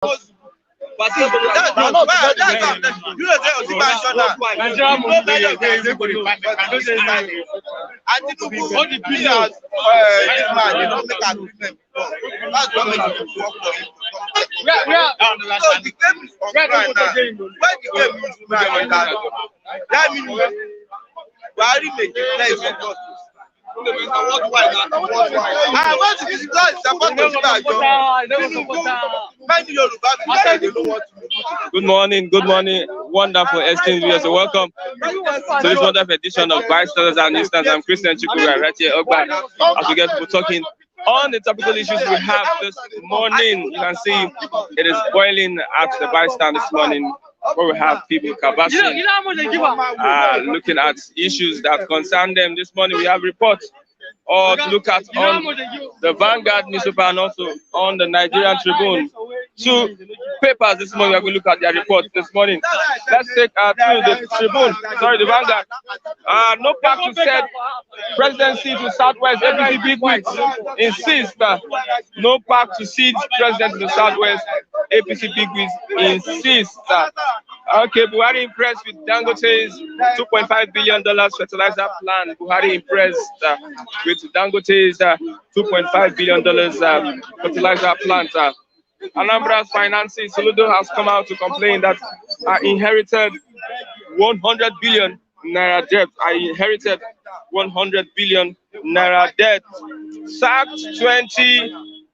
That's you know Good morning, wonderful esteemed viewers. Welcome to this wonderful edition of Bystanders and Instance. I'm Christian Chukwu, right here, Ogba, as we get people talking on the topical issues we have this morning. You can see it is boiling at the Bystand this morning, where we have people cabashing, looking at issues that concern them. This morning we have reports or to look at on the Vanguard newspaper and also on the Nigerian Tribune. Two papers this morning, we're going to look at their report this morning. Let's take to the Tribune, the Vanguard. No pact to set presidency to Southwest APC bigwigs insist. No pact to cede presidency to Southwest APC bigwigs insist. Okay, Buhari impressed with Dangote's $2.5 billion fertilizer plan. Buhari impressed with Dangote's $2.5 billion fertilizer plant. Anambra's finances, Soludo has come out to complain that I inherited 100 billion naira debt. I inherited 100 billion naira debt. Sacked 20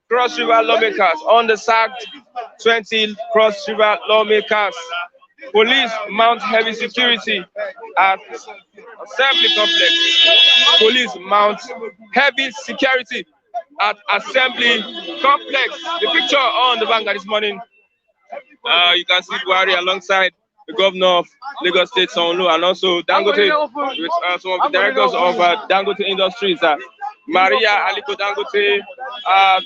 Cross River lawmakers. On the sacked 20 Cross River lawmakers. Police mount heavy security at Assembly Complex. Police mount heavy security at Assembly Complex. The picture on the Vanguard this morning, you can see Buhari alongside the governor of Lagos State, Soon-Buhari, and also Dangote, with some of the directors of Dangote Industries, Maria Aliko Dangote,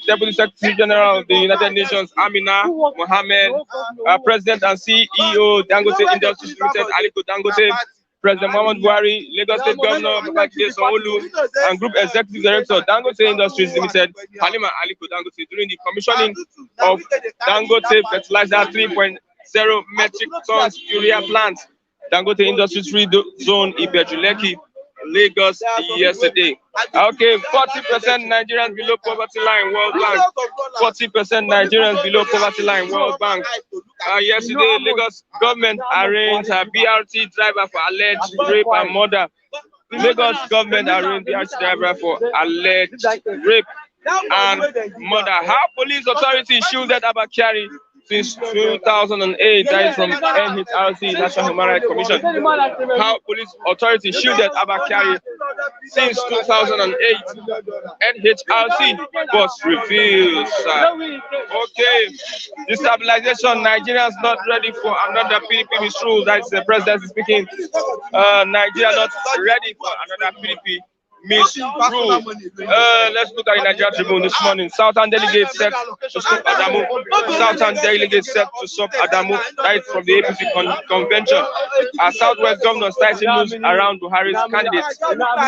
Deputy Secretary General of the United Nations, Amina Mohammed, President and CEO, Dangote Industries Limited, Aliko Dangote, President Muhammad Buhari, Lagos State Governor Babajide Sanwo-Olu, and Group Executive Director, Dangote Industries Limited, Halima Aliko Dangote, during the commissioning of Dangote Fertilizer 3.0 metric tons urea plant, Dangote Industries Free Zone, Ibejuleki, Lagos yesterday. Okay, 40% Nigerians below poverty line, World Bank. 40% Nigerians below poverty line, World Bank. Yesterday, Lagos government arraigned a BRT driver for alleged rape and murder. Lagos government arraigned BRT driver for alleged rape and murder. How police authority shielded Abakari since 2008, that is from NHRC, National Human Rights Commission. How police authority shielded Abakari since 2008, NHRC was revealed. Okay, destabilization, Nigerians not ready for another PDP misrule. That is the president speaking. Nigeria not ready for another PDP misrule. Let's look at the Nigerian Tribune this morning. Southern delegates set to stop Adamu. Southern delegates set to stop Adamu. That is from the APC convention. Southwest governors citing news around Buhari's candidates.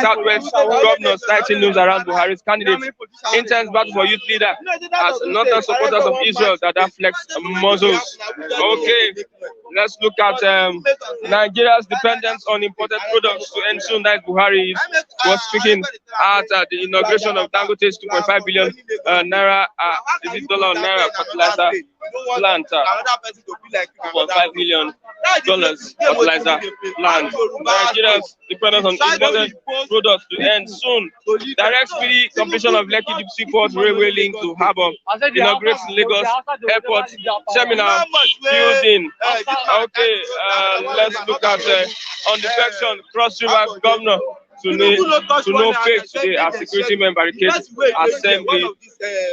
Southwest governors citing news around Buhari's candidates. Intense battle for youth leader as northern supporters of Israel that flex muzzles. Okay, let's look at Nigeria's dependence on imported products to end soon. That Buhari was speaking at the inauguration of Dangote's 2.5 billion naira, is it dollar or naira fertilizer plant, $2.5 million fertilizer plant. Nigeria's dependence on imported products to end soon. Direct speedy completion of Lekki Deep Seaport Railway link to Harbour inaugurates Lagos Airport Terminal building. Okay, let's look at on the section Cross River Governor to no fake today as security men barricade Assembly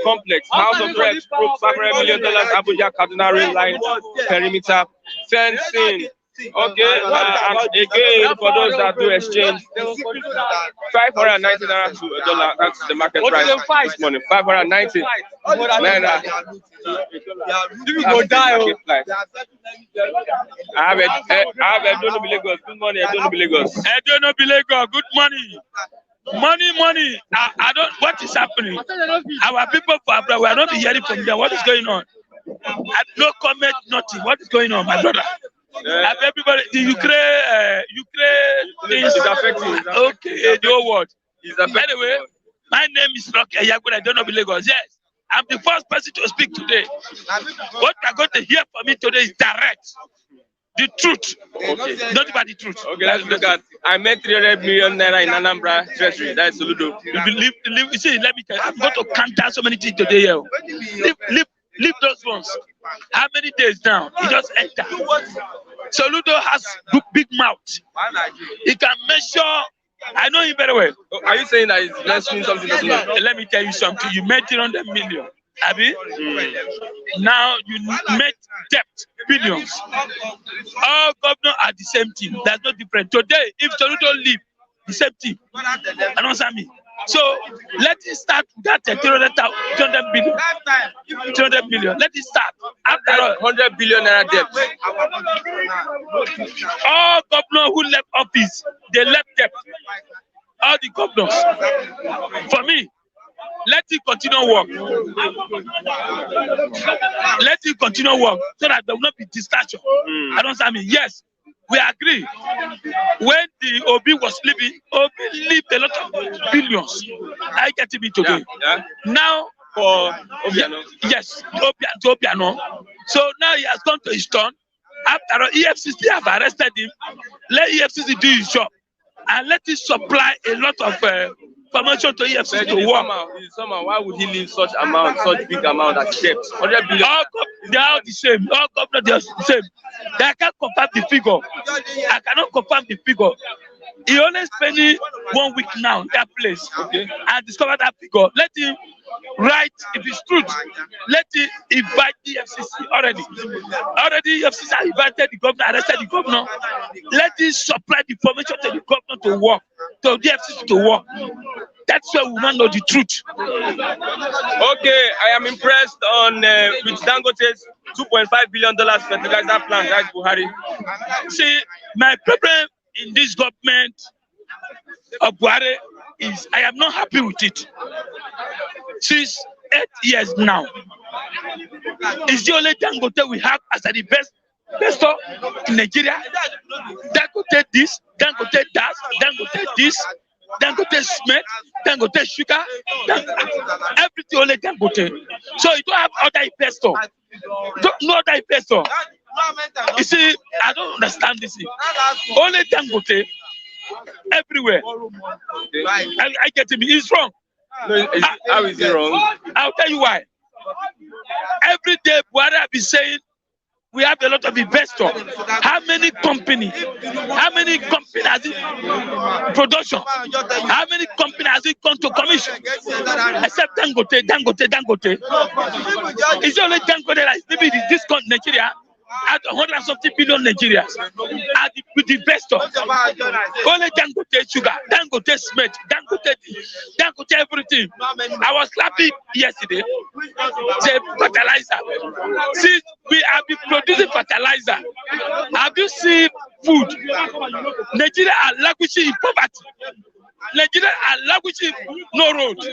Complex. House of Reps probe $500 million Abuja Kaduna rail line perimeter fencing. Okay, and again, for those that do exchange, 590 naira to a dollar. That's the market price this morning. 590 naira. I have Edono Lagos. Good morning, Edono Lagos. Edono Lagos. Good morning. Money. I don't. What is happening? Our people for abroad, we are not hearing from them. What is going on? No comment, nothing. What is going on, my brother? Everybody, the Ukraine is affecting. Okay, the whole world. Anyway, my name is Rocky Ayagun. I don't know Lagos. Yes, I'm the first person to speak today. What you're going to hear from me today is direct. The truth. Okay. Not about the truth. Okay, let's look at. I made 300 million naira in Anambra Treasury. That's Soludo. You see, let me tell you, I'm going to count down so many things today. Here. Leave those ones. How many days now? He just enter. Soludo has big mouth. He can measure. I know him very well. Are you saying that it's less mean something? Let me tell you something. You made 300 million. Abi? Now you make debt billions. All governors are the same thing. There's no difference. Today, if Soludo leave, the same thing. Understand me? So let it start with that 300 billion. 300 million. Let it start. After all, 100 billion naira debt. All governors who left office, they left debt. All the governors. For me, let it continue work. Let it continue work so that there will not be distraction. I don't say me. Yes, we agree. When the Obi was living, Obi lived a lot of billions. I get to be today. Yeah. Now For Obiano. Yes, Obiano. So now he has gone to his turn. After all, EFCC have arrested him. Let EFCC do his job and let it supply a lot of permission to EFCC to work. Somehow, why would he leave such big amount as debt? 100 billion. They are all the same. All governors are the same. I can't confirm the figure. I cannot confirm the figure. He only spending 1 week now in that place. Okay. And discover that figure. Let him write if it's truth. Let him invite the FCC already. Already FCC has invited the governor, arrested the governor. Let him supply the information to the governor to work, to the FCC to work. That's why we will not know the truth. Okay, I am impressed on with Dangote's $2.5 billion fertilizer plant. That's Buhari. See, my problem in this government of Buhari is I am not happy with it. Since 8 years now, it's the only Dangote we have as the best investor in Nigeria. Dangote this, Dangote that, Dangote this, Dangote cement, Dangote sugar, everything only Dangote. So you don't have other investor. No other investor. You see, I don't understand this. Only Dangote everywhere. I get him. He's wrong. No, how is it wrong? I'll tell you why. Every day, Buhari have been saying we have a lot of investors. How many companies? How many companies has it production? How many companies has it gone to commission? Except Dangote. It's only Dangote that is living in this country, Nigeria. At 150 billion Nigerians, with the investor, only Dangote sugar, Dangote cement, Dangote everything. I was laughing yesterday. The fertilizer. Since we have been producing fertilizer, have you seen food? Nigeria are languishing in poverty. Nigeria are languishing no road,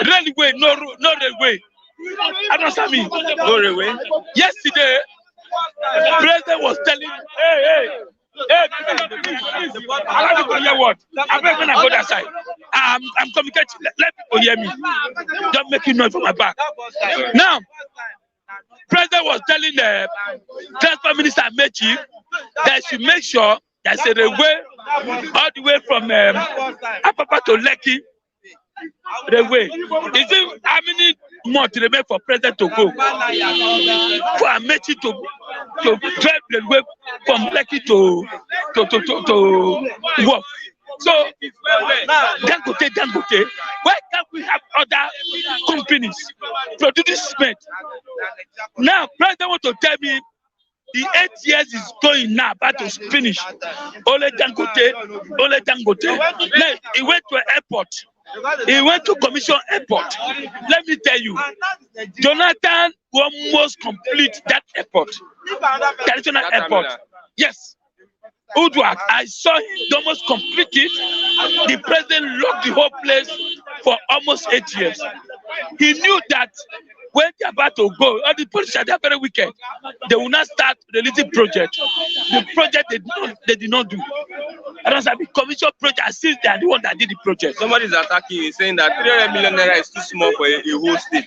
railway, no railway. I don't know me. No railway. Yesterday. The president was telling, hey, allow me to hear what? I'm not going to go that side. I'm communicating. Let people hear me. Don't make noise from my back. Now, president was telling the transport minister Mechi that she make sure there's a railway all the way from Apapa to Lekki. Railway. Is it how many months remain for president to go? For Amechi to drive the way from Lekki to work. So Dangote, why can't we have other companies producing cement? Now president want to tell me the 8 years is going now about to finish. Only Dangote. Now, he went to an airport. He went to Commission Airport. Let me tell you, Jonathan will almost complete that airport. Traditional airport. Yes. Udwak, I saw him almost complete it. The president locked the whole place for almost 8 years. He knew that when they're about to go, all the politicians, they're very wicked. They will not start the little project. The project they did not do. I don't know, the commission project, since they are the one that did the project. Somebody is attacking you, saying that 300 million naira is too small for a whole state.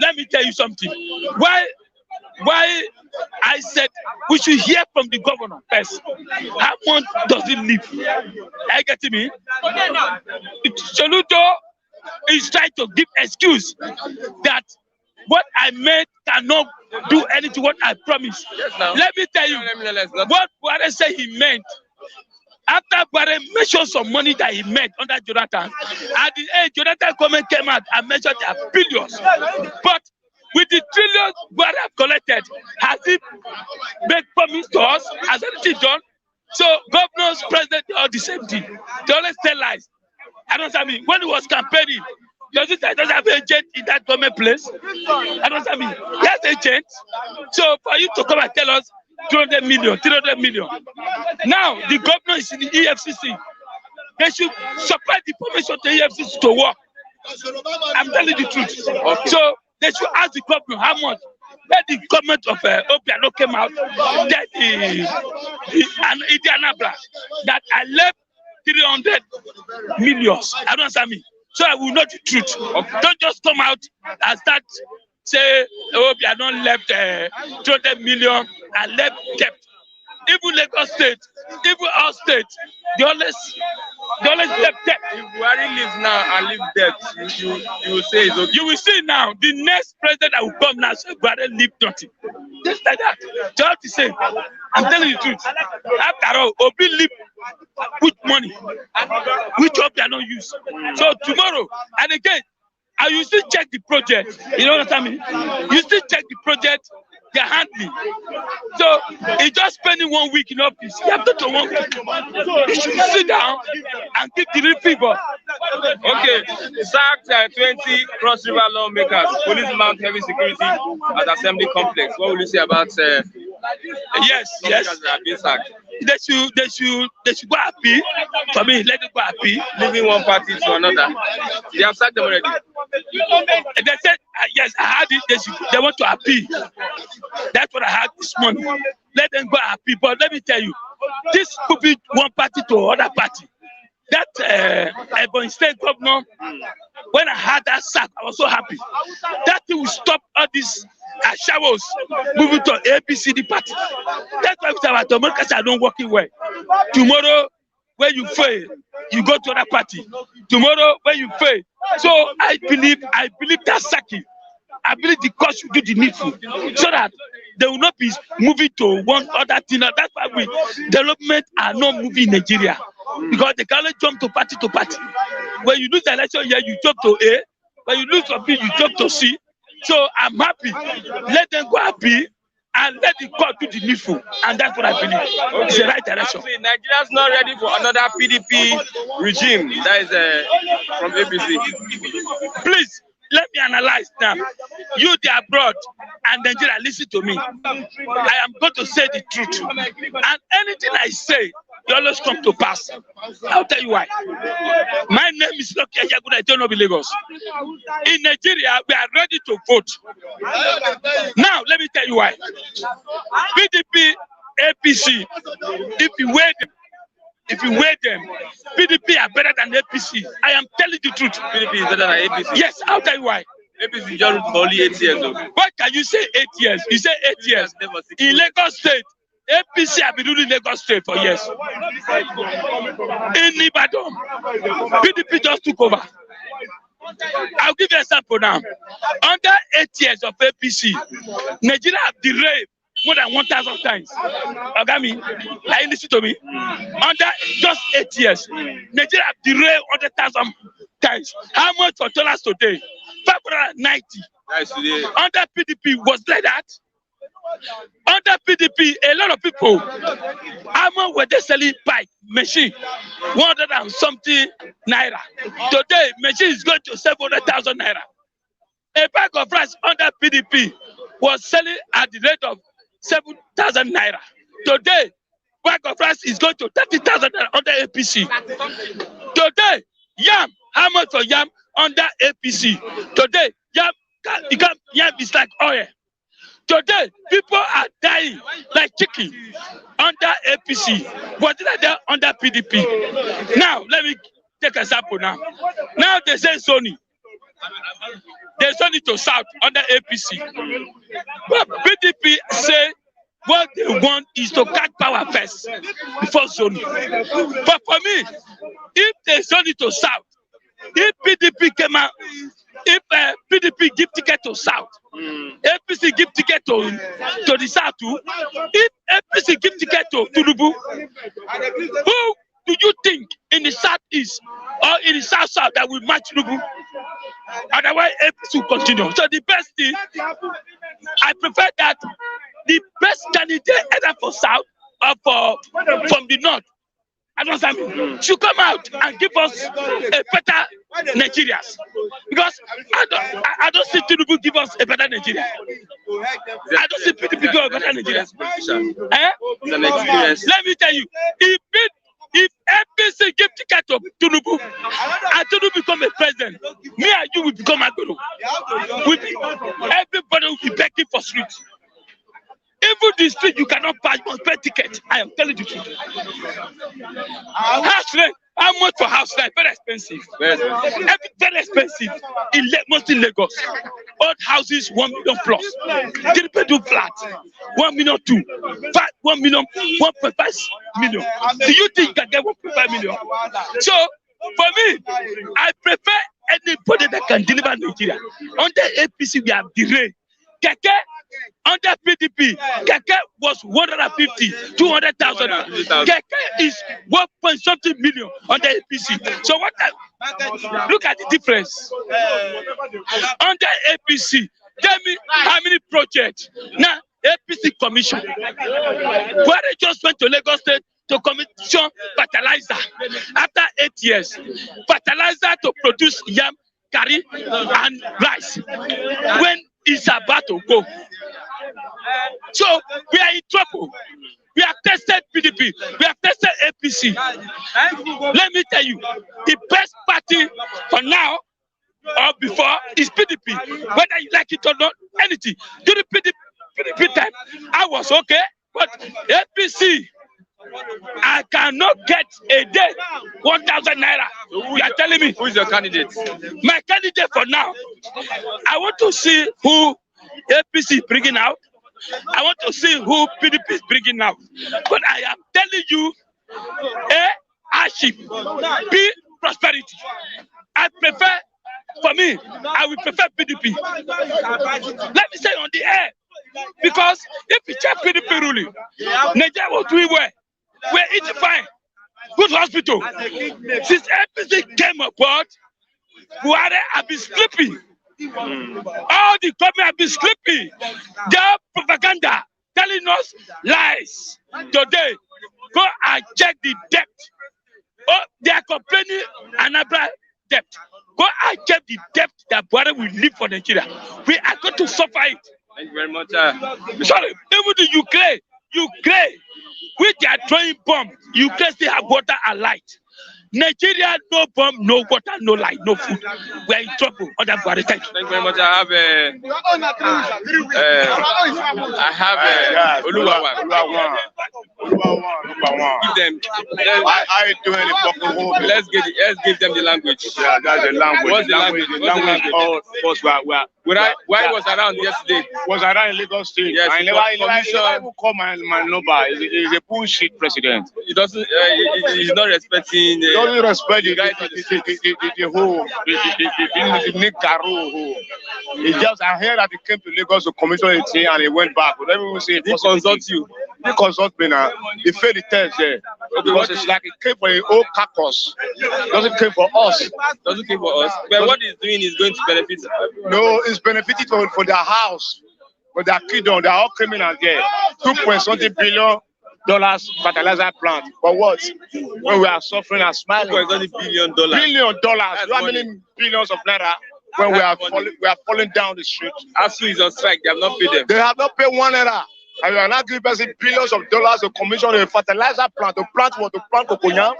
Let me tell you something. Why I said we should hear from the governor first. How much does it live? Are you getting me? Soludo is trying to give excuse that what I made cannot do anything what I promised. Yes, let me tell you what Buhari said he meant. After Buhari mentioned some money that he made under Jonathan, at the end Jonathan government came out and mentioned their billions. But with the trillions Buhari have collected, has he made promise to us? Has anything done? So governors, president, they all the same thing. They always tell lies. I don't know. When he was campaigning, does it doesn't have an agent in that government place? I don't know. He has an agent. So for you to come and tell us 200 million, 300 million. Now the governor is in the EFCC. They should supply the information to the EFCC to work. I'm telling the truth. Okay. So they should ask the governor how much. Let the government of Obiano came out, that Indiana that I left 300 million. I don't understand me. So I will know the truth. Okay. Don't just come out and start say, oh, I don't left 200 million and left debt. Even Lagos State, even our state, they always left debt. If Buhari lives now and leave debt, you will say it's okay. You will see now, the next president that will come now, say Buhari leave nothing. Just like that. Just the same. I'm telling you the truth. After all, Obi leave with money, which Obi are not use. So tomorrow, and again, and you still check the project. You know what I mean? You still check the project. They're handling. So it's just spending 1 week in office. You have to do 1 week. You should sit down and give the real figure. Okay, sacked 20 Cross River lawmakers, police mount heavy security at Assembly Complex. What will you say about yes. That have been sacked? They should go happy. For me, let them go happy. Leaving one party to another. They have sacked them already. They said yes, I had it. They want to appeal. That's what I had this morning. Let them go happy. But let me tell you, this could be one party to another party. That Ebonyi State governor, when I had that sack, I was so happy. That thing will stop all these showers moving to ABCD party. That's why we say Democrats are not working well. Tomorrow, when you fail, you go to another party. Tomorrow, when you fail. So I believe that sacking. I believe the court should do the needful so that they will not be moving to one other thing. That's why development are not moving in Nigeria. Because they can only jump to party to party. When you lose the election here, you jump to A. When you lose something, you jump to C. So I'm happy. Let them go happy and let the court do the needful. And that's what I believe. Okay. It's the right direction. Actually, Nigeria's not ready for another PDP regime. That is from APC. Please, let me analyze now. You, the abroad, and Nigeria, listen to me. I am going to say the truth. And anything I say, you always come to pass. I'll tell you why. My name is Loki Ajaguda. I don't know Lagos. In Nigeria, we are ready to vote. Now, let me tell you why. PDP, APC, if you weigh them, PDP are better than APC. I am telling the truth. PDP is better than APC. Yes, I'll tell you why. APC just for only 8 years. Though. Why can you say 8 years? You say 8 years. In Lagos State, APC have been ruling Lagos State for years. In Ibadan, PDP just took over. I'll give you an example now. Under 8 years of APC, Nigeria have derailed more than 1,000 times. Ogami, are you listening to me? Under just 8 years, Nigeria have derailed 100,000 times. How much for dollars today? 590. Today. Under PDP was like that. Under PDP, a lot of people, how much were they selling bike machine? 100 and something naira. Today, machine is going to 700,000 naira. A bag of rice under PDP was selling at the rate of 7,000 naira. Today, bag of rice is going to 30,000 naira under APC. Today, yam, how much for yam under APC? Today, yam yam is like oil. Today, people are dying like chicken under APC, but they're under PDP. Now, let me take an example now. Now they say zoning. They zoning to South under APC. But PDP say what they want is to catch power first before zoning. But for me, if they zone it to South, if PDP came out, if PDP give ticket to South, APC give ticket to the South too, if APC give ticket to Tinubu, who do you think in the Southeast or in the South that will match Tinubu? Otherwise, APC will continue. So the best thing, I prefer that the best candidate either for South or from the North, I don't know, should come out and give us a better Nigeria. Because I don't see Tinubu give us a better Nigeria. I don't see PDP give us a better Nigeria. Let me tell you, if APC give ticket to Tinubu and Tinubu become a president, me and you will become Agbero. Everybody will be begging for streets. Even the street you cannot buy, you must pay ticket. I am telling you the truth. House rent, how much for house rent? Very expensive. Very expensive. Mostly Lagos. Old houses, 1 million plus. 3-bedroom flat, 1 million 2. 1 million, 1.5 million. Do you think you can get 1.5 million? So, for me, I prefer anybody that can deliver Nigeria. Under APC, we have derailed. Keke, under PDP, Keke was 150, 200,000. Keke is 1.something million under APC. So look at the difference. Under APC, tell me how many projects. Now, APC commission. Where they just went to Lagos State to commission fertilizer. After 8 years, fertilizer to produce yam, curry, and rice. When it's about to go. So we are in trouble. We have tested PDP. We have tested APC. Let me tell you, the best party for now or before is PDP. Whether you like it or not, anything. During PDP time, I was okay, but APC, I cannot get a day 1,000 naira. You are telling me? Who is your candidate? My candidate for now, I want to see who APC is bringing out. I want to see who PDP is bringing out. But I am telling you, A, hardship, B, prosperity. I prefer, for me, I will prefer PDP. Let me say on the air, because if you check PDP ruling, Nigeria was doing well. We're eating fine. Good hospital. Since APC came aboard, Buhari have been sleeping. All the government have been sleeping. Their propaganda telling us lies. Today, go and check the debt. Oh, they are complaining another debt. Go and check the debt that Buhari will leave for Nigeria. We are going to suffer it. Thank you very much. Sorry, even the Ukraine, which they are throwing bombs, Ukraine still have water and light. Nigeria, no bomb, no water, no light, no food. We are in trouble under Buhari. Thank you. Thank you very much. I have Oluwawan. Give them. I doing the Let's give them the language. Yeah, that's the language. What's the language? Why was around yesterday? Was around in Lagos State. Yes, I never even call my number. He's a bullshit president. He doesn't. He's not respecting. Doesn't respect the whole the Nicaro. He just, I heard that he came to Lagos to commission a thing and he went back. But everyone say he consult you. He consult me now. He failed the test there. Because it's like it came for a whole caucus. Doesn't came for us. Doesn't came for us. But what he's doing is going to benefit. No, it's benefiting for their house, for their kingdom. They're all criminals there. $2.something billion fertilizer plant. For what? When we are suffering and smiling. $2.something billion. $1 billion. How many billions of naira when we are falling down the street? ASU is on strike. They have not paid them. They have not paid 1 naira. And we are not giving person billions of dollars to commission a fertilizer plant, to plant cocoa.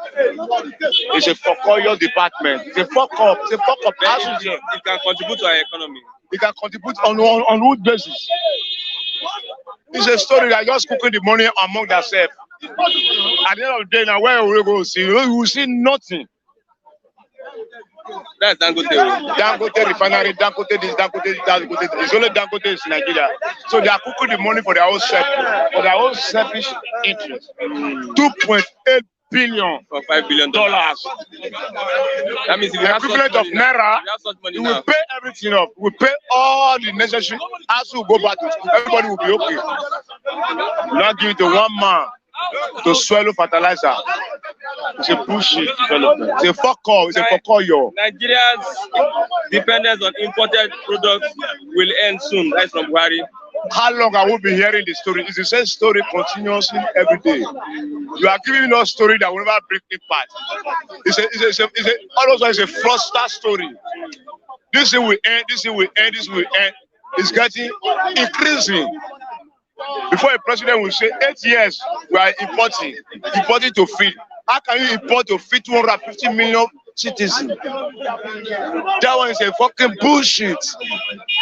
It's a foreclosure department. It's a fuck up. It's a fuck up. It can contribute to our economy. He can contribute on what basis? It's a story that just cooking the money among themselves. At the end of the day, now where we go see? We will see nothing. That's Dangote. Dangote refinery, Dangote this, Dangote that, Dangote. It's only Dangote in Nigeria. So they are cooking the money for their own selfish interest. 2.8 billion for $5 billion. That means if you have equivalent of naira, we will pay everything up. We pay all the necessary. As we go back to school, everybody will be okay. Not give it to one man to swallow fertilizer. It's a bullshit development. It's a fuck all. It's a fuck all, yo. Nigeria's dependence on imported products will end soon. That's from Buhari. How long I will be hearing the story? It's the same story continuously every day. You are giving us a story that will never break impact. It's a fluster story. This thing will end, this thing will end, this will end. It's getting increasing. Before a president will say 8 years we are importing to feed. How can you import to feed 250 million citizens? That one is a fucking bullshit.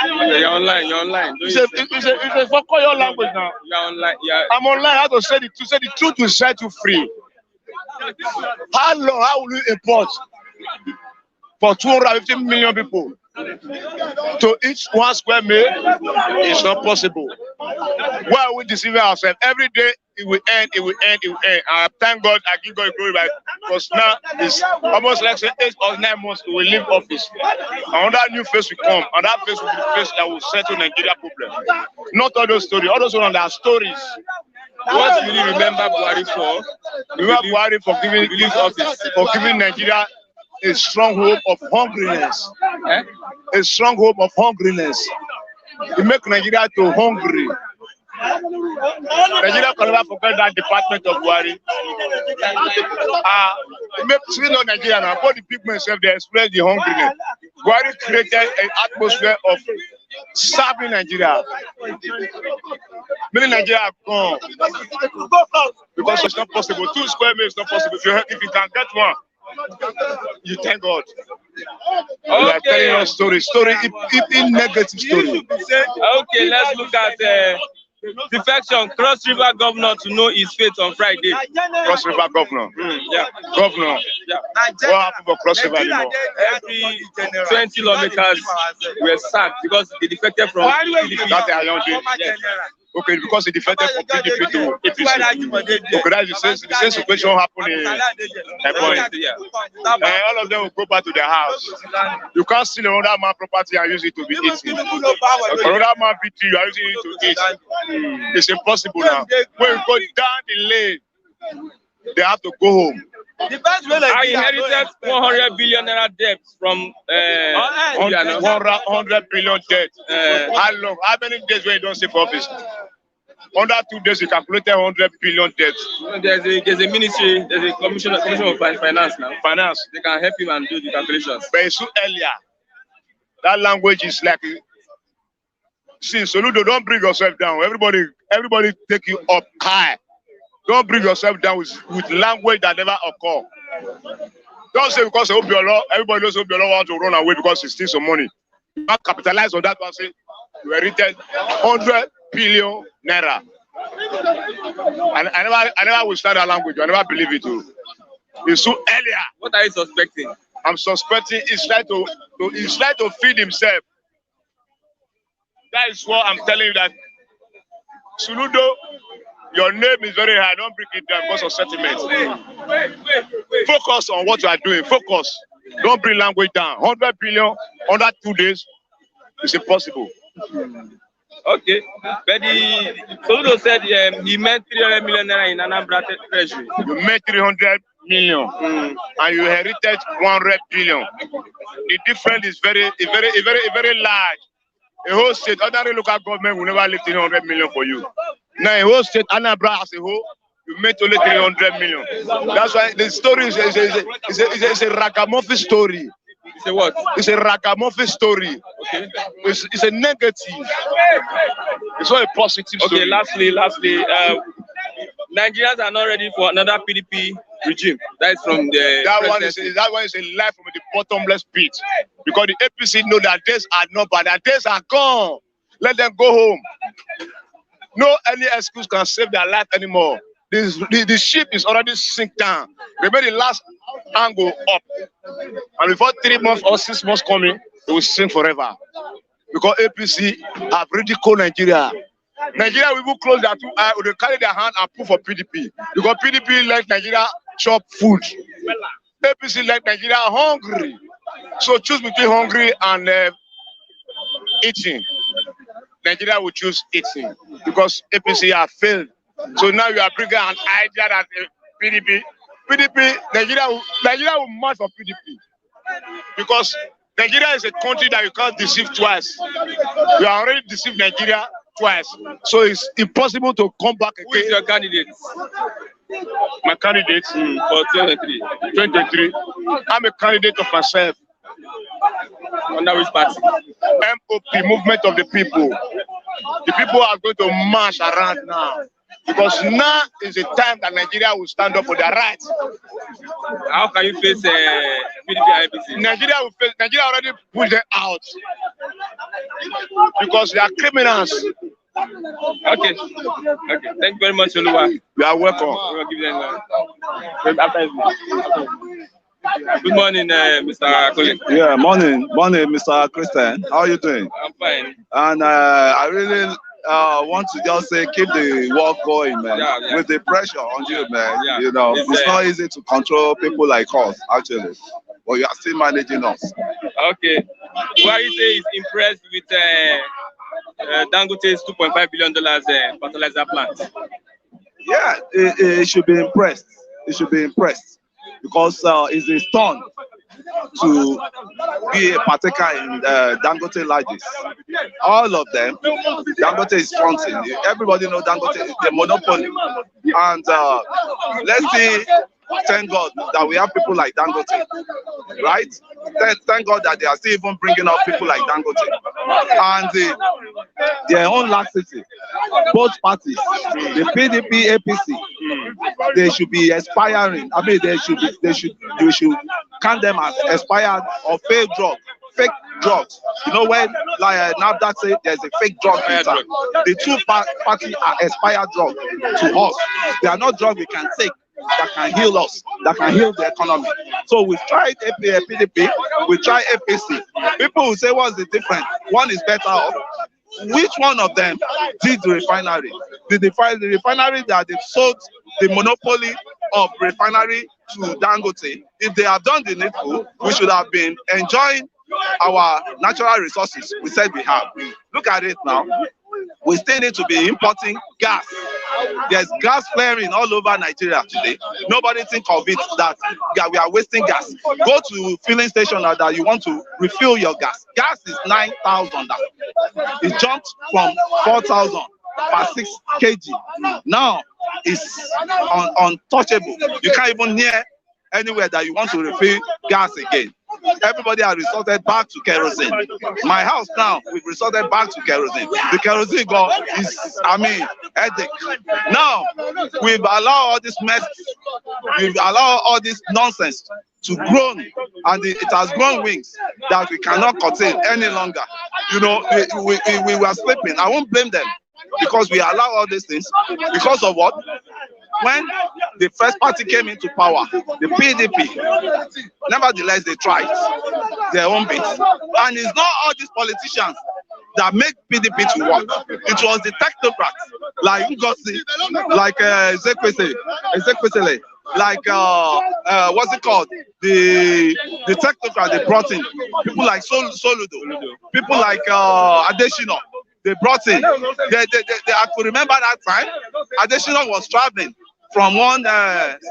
You're online. It's a fuck all your language now. You're online. I'm online. I have to say the truth. Say the truth will set you free. How long? How will you import for 250 million people? To each 1 square meal, it's not possible. Why are we deceiving ourselves? Every day it will end. Thank God, I give God glory, because now it's almost like say 8 or 9 months we will leave office. Another new face will come, and that face will be the face that will settle Nigeria problem. Not all those stories. All those ones are stories. What do you remember Buhari for? Remember Buhari for giving Nigeria a stronghold of hungriness. A stronghold of hungriness. To make Nigeria too hungry. Nigeria can never forget that department of Buhari. It makes Nigeria now. Both the people themselves, they express the hungriness. Buhari created an atmosphere of starving Nigeria. Many Nigeria are gone because it's not possible. 2 square meters is not possible. If you can get one, you thank God. You are telling us story, in negative story. Okay, let's look at defection. Cross River governor to know his fate on Friday. Cross River governor. Yeah. Governor. Yeah. What happened for Cross River anymore? Every 20 lawmakers were sacked because they defected from PDP. Yes. Okay, because he defected from PDP to APC. Okay, that's the same situation happened in Ebonyi. All of them will go back to their house. You can't steal another man's property and use it to be eaten. Another man beat you are using it to eat. It's impossible now. When you go down the lane, they have to go home. I inherited 100 billion naira debt from 100 billion debt. How long? How many days when you don't stay for office? Under 2 days, you calculated 100 billion debt. There's a ministry, there's a commission of finance now. Finance. They can help you and do the calculations. But it's too earlier. That language is like, see, Soludo, don't bring yourself down. Everybody take you up high. Don't bring yourself down with language that never occur. Don't say because Obiolo, everybody knows Obiolo wants to run away because he steals some money. You can't capitalize on that one. Say you inherited 100 billion naira. And I never will start that language. I never believe it too. It's too earlier. What are you suspecting? I'm suspecting he's trying to feed himself. That is what I'm telling you, that Soludo, your name is very high. Don't bring it down because of sentiment. Focus on what you are doing. Focus. Don't bring language down. 100 billion under 2 days is impossible. Okay. But Soludo said he meant 300 million naira in Anambra treasury. You made 300 million and you inherited 100 billion. The difference is very large. A whole state, ordinary local government will never lift 300 million for you. Now, a whole state, Anambra as a whole, you made only 300 million. That's why the story is a ragamuffin story. It's a what? It's a ragamuffin story. Okay. It's a negative. It's not a positive story. Okay, lastly, Nigerians are not ready for another PDP regime. That is from the that one is a lie from the bottomless pit. Because the APC know that days are not bad. Their days are gone. Let them go home. No any excuse can save their life anymore. The ship is already sink down. They made the last angle up. And before 3 months or 6 months coming, they will sink forever. Because APC have ridiculed Nigeria. Nigeria will close their 2 eyes, they carry their hand and pull for PDP. Because PDP let Nigeria chop food. APC let Nigeria hungry. So choose between hungry and eating. Nigeria will choose eating because APC have failed. So now you are bringing an idea that PDP, Nigeria will march for PDP because Nigeria is a country that you can't deceive twice. You have already deceived Nigeria twice, so it's impossible to come back again. Who is your candidate? My candidate for 2023. 2023. I'm a candidate of myself. Under which party? MOP, Movement of the People. The people are going to march around now. Because now is the time that Nigeria will stand up for their rights. How can you face PDP and APC? Nigeria already pushed them out. Because they are criminals. Okay. Thank you very much, Oluwa. You are welcome. We will give them Good morning, Mr. Colin. Yeah, morning, Mr. Christian. How are you doing? I'm fine. And I really want to just say keep the work going, man. Yeah. With the pressure on you, man. Yeah. You know, it's not easy to control people like us, actually. But you are still managing us. Okay. Buhari say he's impressed with Dangote's $2.5 billion fertilizer plant. Yeah, it should be impressed. It should be impressed. Because it's a stone to be a partaker in Dangote largest. All of them, Dangote is fronting. Everybody knows Dangote is the monopoly. And let's see, thank God that we have people like Dangote, right? Thank God that they are still even bringing up people like Dangote. And their own laxity, both parties, the PDP, APC, they should be expiring. I mean, you should count them as expired or fake drugs. You know when like NAFDAC say there's a fake drug inside. The two parties are expired drugs to us. They are not drugs we can take that can heal us, that can heal the economy. So we tried PDP, we tried APC. People will say, what's the difference? One is better off. Which one of them did the refinery? The refinery that they sold the monopoly of refinery to Dangote. If they have done the needful, we should have been enjoying our natural resources. We said we have. Look at it now. We still need to be importing gas. There's gas flaring all over Nigeria today. Nobody think of it that we are wasting gas. Go to filling station that you want to refill your gas. Gas is 9,000. It jumped from 4,000 per 6 kg. Now it's untouchable. You can't even near anywhere that you want to refill gas again. Everybody has resorted back to kerosene. My house now, we've resorted back to kerosene. The kerosene is, headache. Now, we've allowed all this mess, we've allowed all this nonsense to grow, and it has grown wings that we cannot contain any longer. You know, we were sleeping. I won't blame them because we allow all these things. Because of what? When the first party came into power, the PDP, nevertheless, they tried their own bit. And it's not all these politicians that make PDP to work. It was the technocrats, like Ngozi, like Ezekwesili, like, what's it called? The technocrats they brought in. People like Soludo, people like Adesina. They brought in. I could remember that time. Adesina was traveling from one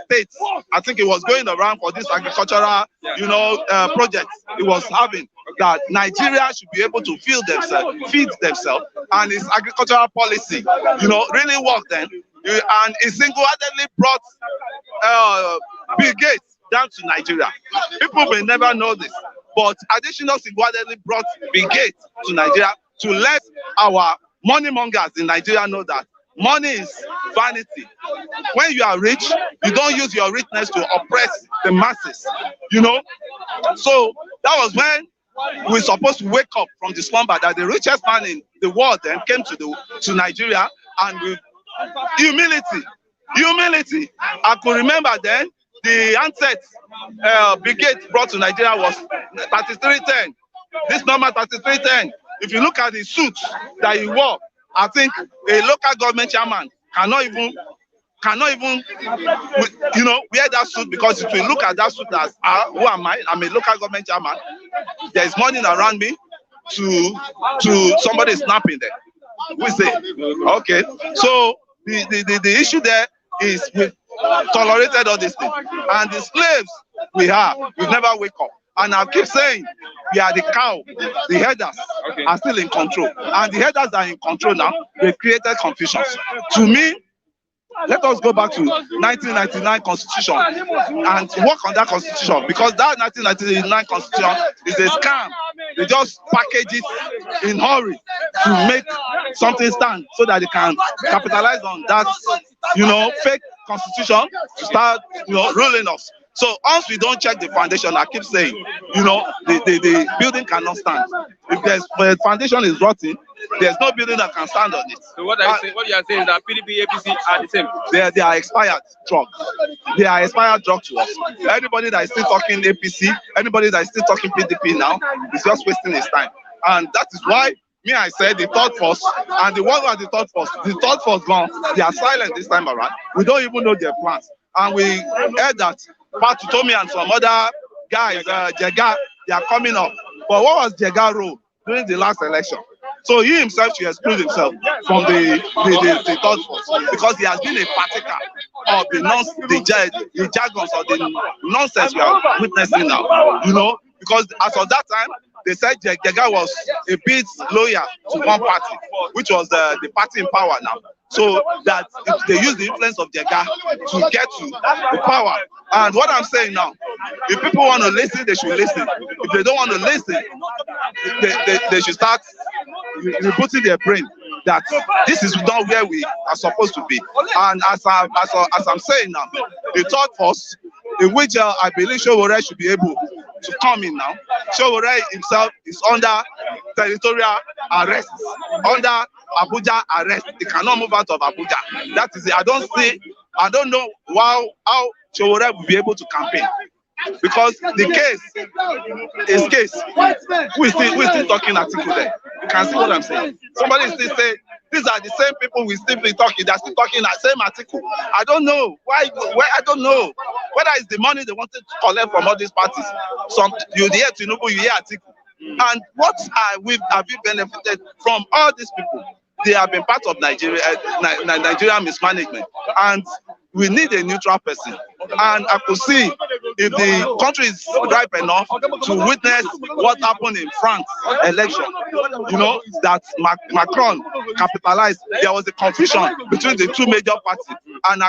state. I think it was going around for this agricultural, project. It was having that Nigeria should be able to feed themselves, and its agricultural policy, really worked then. And it single-handedly brought Bill Gates down to Nigeria. People may never know this, but additional single-handedly brought Bill Gates to Nigeria to let our money mongers in Nigeria know that money is vanity. When you are rich, you don't use your richness to oppress the masses, So that was when we're supposed to wake up from the slumber that the richest man in the world then came to Nigeria, and with humility. I could remember then the handset Bill Gates brought to Nigeria was 3310. This number 3310. If you look at the suit that he wore, I think a local government chairman cannot even wear that suit, because if you look at that suit as who am I? I'm a local government chairman. There is money around me to somebody snapping there. We say, okay. So the issue there is we've tolerated all these things, and the slaves we never wake up. And I keep saying, we are the cow. The headers are still in control, and the headers are in control now. They created confusion. To me, let us go back to 1999 Constitution and work on that Constitution, because that 1999 Constitution is a scam. They just package it in hurry to make something stand so that they can capitalize on that, fake Constitution to start, ruling us. So once we don't check the foundation, I keep saying, the building cannot stand. If the foundation is rotten, there's no building that can stand on it. So what you are saying is that PDP, APC are the same? They are expired drugs. They are expired drugs to us. Anybody that is still talking APC, anybody that is still talking PDP now, is just wasting his time. And that is why I said the third force, and the one was the third force gone. They are silent this time around. We don't even know their plans. And we heard that Pat Utomi and some other guys, Jega, they are coming up. But what was Jega's role during the last election? So he himself should exclude himself from the third force, because he has been a partaker of the jargons or the nonsense we are witnessing now. Because as of that time, they said Jega was a bit loyal to one party, which was the party in power now. So that if they use the influence of Jega to get to the power. And what I'm saying now, if people want to listen, they should listen. If they don't want to listen, they should start rebooting their brain that this is not where we are supposed to be. And as I'm saying now, the third force, in which I believe Soun-Buhari should be able to come in now. Soun-Buhari himself is under territorial arrest, under Abuja arrest. He cannot move out of Abuja. That is it. I don't know how Soun-Buhari will be able to campaign, because the case. Who is still talking article there? You can see what I'm saying. Somebody is still saying these are the same people we still be talking. They're still talking that same article. I don't know why. I don't know whether it's the money they wanted to collect from all these parties. You hear Tinubu, you hear article. And what have we benefited from all these people? They have been part of Nigeria mismanagement, and we need a neutral person. And I could see if the country is ripe enough to witness what happened in France election, that Macron capitalized. There was a confusion between the two major parties, and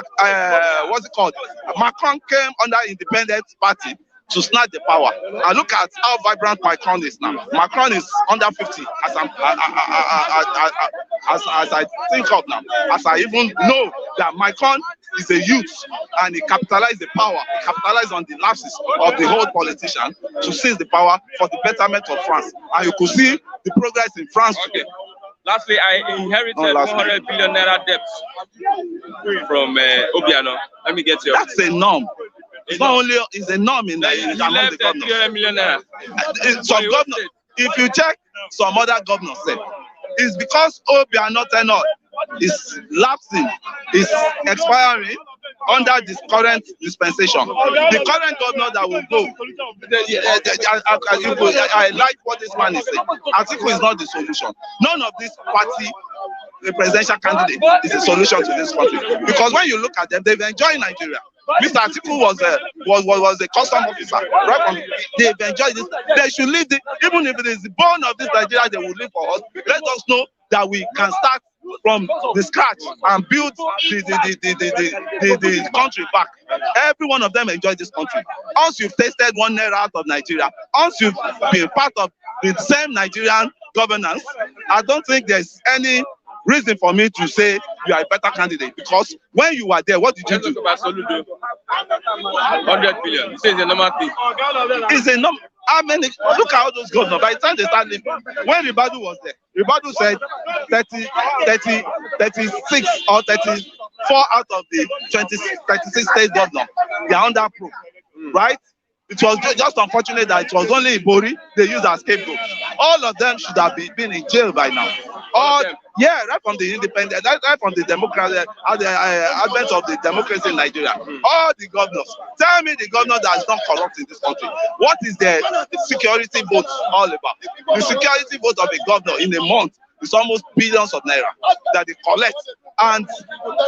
what's it called? Macron came under independent party to snatch the power. And look at how vibrant Macron is now. Macron is under 50, as I think of now, as I even know that Macron is a youth, and he capitalized the power, he capitalized on the lapses of the whole politician to seize the power for the betterment of France. And you could see the progress in France. Okay. Lastly, I inherited 100 billion naira debt from Obiano. Let me get you. That's a norm. It's not only it's a norm in the left 300 million naira. Some governors, if you check some other governors, say it's because Obiano tenure is lapsing, is expiring under this current dispensation. The current governor that will go, I like what this man is saying. Atiku is not the solution. None of this party presidential candidate is a solution to this country, because when you look at them, they've enjoyed Nigeria. Mr. Atiku was a custom officer, right? They've enjoyed this. They should leave even if it is the bone of this Nigeria, they will live for us. Let us know that we can start from the scratch and build the country back. Every one of them enjoy this country. Once you've tasted 1 naira out of Nigeria, once you've been part of the same Nigerian governance, I don't think there's any reason for me to say you are a better candidate, because when you were there, what did you do? 100 billion. You say it's a normal thing. It's a normal. How many? Look at all those governors. By the time they start leaving, when Ribadu was there, Ribadu said 36 or 34 out of the 36 state governors, they are under probe, right? It was just unfortunate that it was only Ibori they used as scapegoat. All of them should have been in jail by now. Yeah, right from the independent, right from the democracy, the advent of the democracy in Nigeria. All the governors. Tell me the governor that is not corrupt in this country. What is the security vote all about? The security vote of a governor in a month is almost billions of naira that they collect. And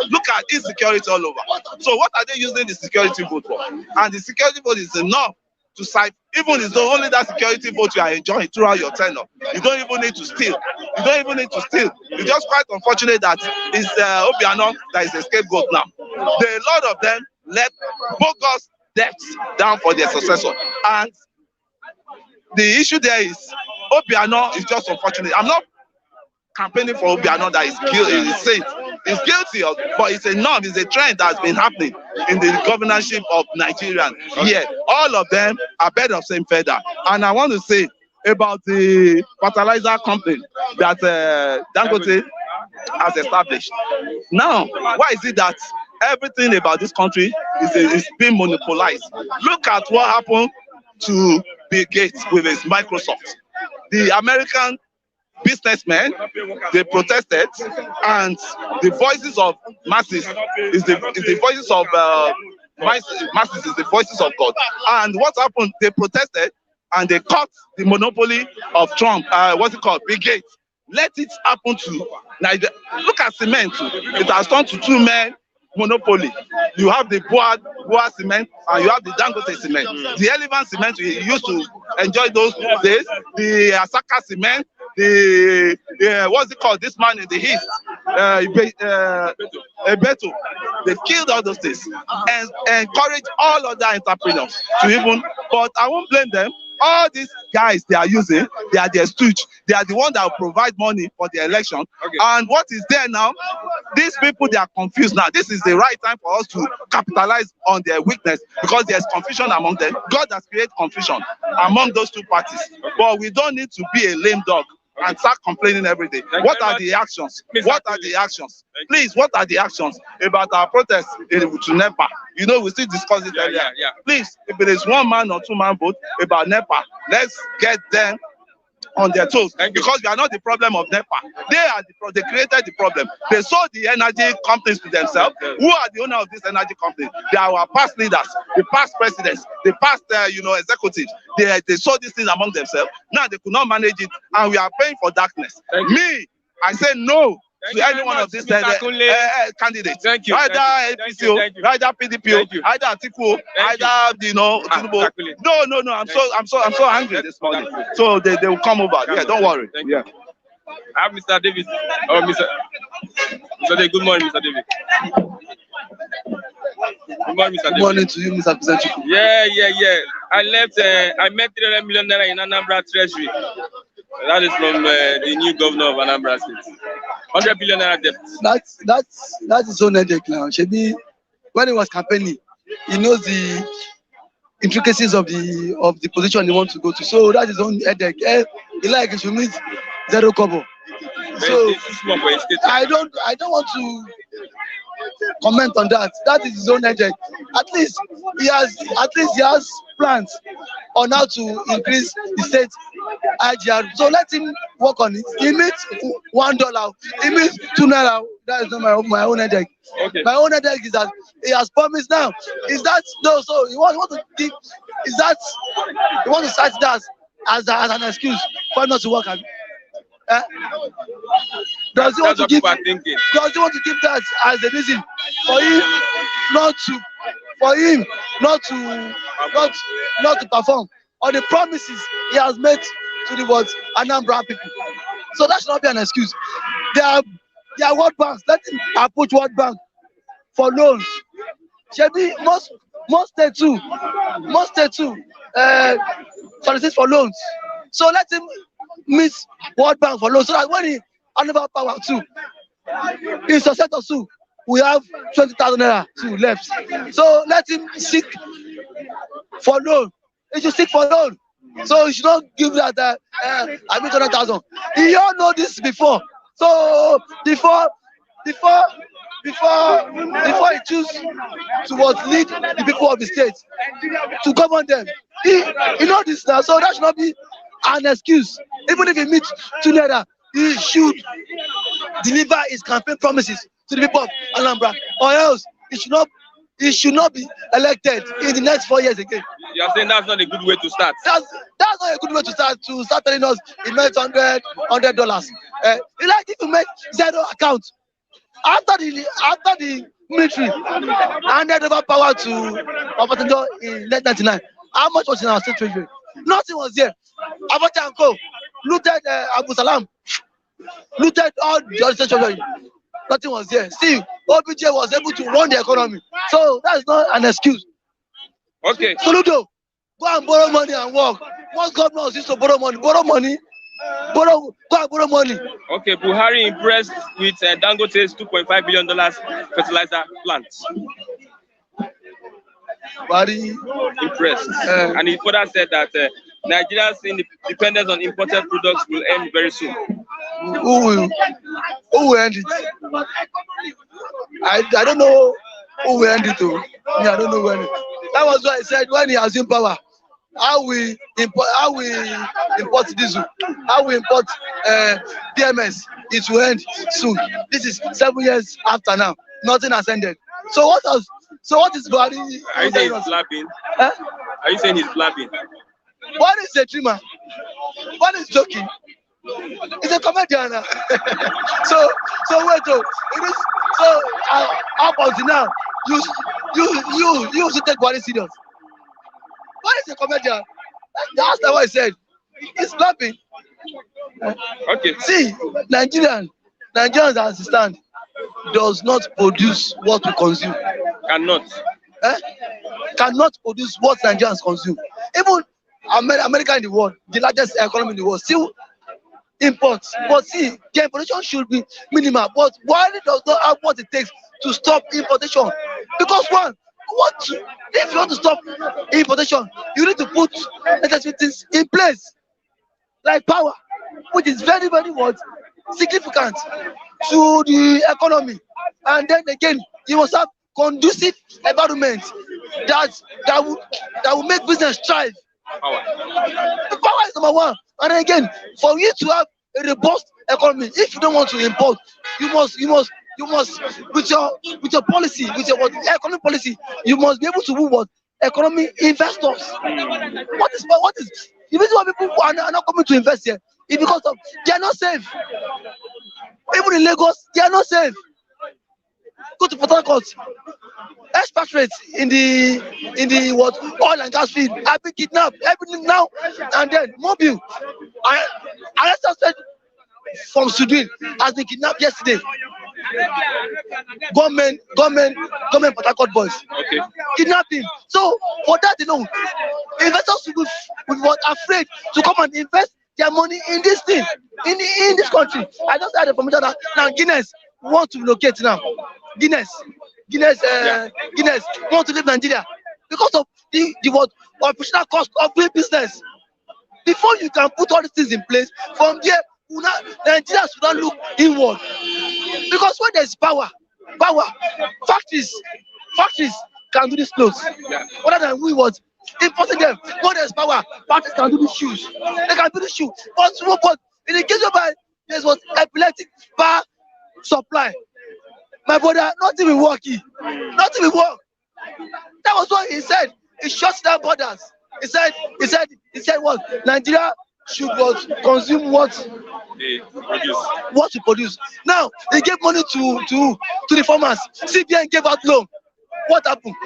look at insecurity all over. So what are they using the security vote for? And the security vote is enough to cite, even it's not only that security vote you are enjoying throughout your tenure. You don't even need to steal. You don't even need to steal. It's just quite unfortunate that it's Obiano that is a scapegoat now. A lot of them let bogus debts down for their successor. And the issue there is Obiano is just unfortunate. I'm not campaigning for Obiano that is guilty, is guilty of, but it's a norm, it's a trend that's been happening in the governorship of Nigerians. Yeah, all of them are birds of same feather. And I want to say about the fertilizer company that Dangote has established. Now, why is it that everything about this country is being monopolized? Look at what happened to Bill Gates with his Microsoft. The American businessmen, they protested, and the voices of masses is the voices of masses is the voices of God. And what happened? They protested and they cut the monopoly of Trump. What's it called? Bill Gates. Let it happen to Nigeria. Look at cement too. It has turned to two men monopoly. You have the Boa cement and you have the Dangote cement. The Elephant cement we used to enjoy those days. The Asaka cement. The what's it called? This man in the east, Beto. They killed all those things and encourage all other entrepreneurs to even. But I won't blame them. All these guys they are using, they are their stooge. They are the one that will provide money for the election. Okay. And what is there now? These people, they are confused now. This is the right time for us to capitalize on their weakness because there's confusion among them. God has created confusion among those two parties. But we don't need to be a lame dog and start complaining every day. What are the actions? What are the actions? Please, what are the actions about our protest to NEPA? You know, we still discussed it earlier. Please, if it is one man or two man vote about NEPA, let's get them on their toes because we are not the problem of NEPA. They created the problem. They sold the energy companies to themselves. Who are the owner of this energy company? They are our past leaders, the past presidents, the past executives. They sold this thing among themselves. Now they could not manage it, and we are paying for darkness. Me, I say no to any one of these candidates. Thank you. Either APCO, either PDPO, either Atiku, either Tinubu. No. I'm so angry this morning. So they will come over. Yeah, don't worry. Yeah. I have Mr. David. Oh, Mr. David. Good morning, Mr. David. Good morning, Mr. David. Good morning to you, Mr. President. Yeah. I met 300 million naira in Anambra Treasury. That is from the new governor of Anambra State. 100 billion naira debt. That's his own headache now. Shebi, when he was campaigning, he knows the intricacies of the position he wants to go to. So that's his own headache. He like he should meet zero kobo. So I don't want to comment on that. That is his own headache. At least he has plans on how to increase the state IGR. So let him work on it. He meets $1. He meets $2. That is not my own headache. Okay. My own headache is that he has promised now. Is that no? So he want to keep. Is that he want to cite that as an excuse for not to work? Does he want to give that as a reason for him not to perform on the promises he has made to the Anambra people? So that should not be an excuse. They are World Banks. Let him approach World Bank for loans. Shebi, most states too solicit for loans. So let him meet World Bank for loans so that when he hand over power too, in successor too, we have 20,000 naira too left. So let him seek for loan. He should seek for loan. So you should not give that. I mean 200,000. You all know this before. So before he choose to what lead the people of the state to govern them, he know this now. So that should not be an excuse. Even if he meets Tuneda, he should deliver his campaign promises to the people of Anambra, or else he should not be elected in the next 4 years again. You are saying that's not a good way to start. That's not a good way to start telling us he made $100. It's like if you make zero account after the military handed over power to Obasanjo in 1999. How much was in our state treasury? Nothing was there. Abacha and Co. looted Abu Salam, looted all the other state treasury. Nothing was there. Still, OBJ was able to run the economy. So that's not an excuse. Okay. Soludo, go and borrow money and work. Most governors used to borrow money. Go and borrow money. Okay, Buhari impressed with Dangote's $2.5 billion fertilizer plant. Buhari impressed. And he further said that Nigeria's dependence on imported products will end very soon. Who will end it? I don't know who will end it. I don't know when. That was what I said when he assumed power. How we import diesel, how we import PMS, it will end soon. This is 7 years after now. Nothing has ended. So what else? So what is Buhari? Are you saying he's blabbing? Huh? Are you saying he's blabbing? What is a dreamer? What is joking? He's a comedian. so wait, it is so up until now. You should take Buhari serious. What is a comedian? That's not what I said. He's blabbing. Okay. See, Nigerians as it stand does not produce what we consume. Cannot. Cannot produce what Nigerians consume. Even America in the world, the largest economy in the world, still imports. But see, the importation should be minimal. But Buhari does not have what it takes to stop importation. Because if you want to stop importation, you need to put necessary things in place, like power, which is very, very significant to the economy. And then again, you must have conducive environment that will make business thrive. Power. The power is number one. And again, for you to have a robust economy, if you don't want to import, you must with your policy, with your economic policy, you must be able to move economy investors. What is the reason why people are not coming to invest here is because of they are not safe. Even in Lagos, they are not safe. Go to Port Harcourt. Expatriates in the oil and gas field have been kidnapped. Everything now and then. Mobile. I said from Sudan has been kidnapped yesterday. Government Port Harcourt boys. Okay. Kidnapping. So for that, investors will be afraid to come and invest their money in this thing, in this country. I just had information that now Guinness want to relocate now. Guinness want to leave Nigeria because of the operational cost of doing business. Before you can put all these things in place, from there, Nigeria should not look inward. Because when there's power, factories can do these clothes. Yeah. Other than we importing them. When there's power, factories can do the shoes. They can do the shoes. But in the case of there's epileptic power supply. My brother, nothing will work. Nothing will work. That was what he said. He shuts down borders. He said what? Nigeria should consume what to produce. Now he gave money to the farmers. CBN gave out loan. What happened?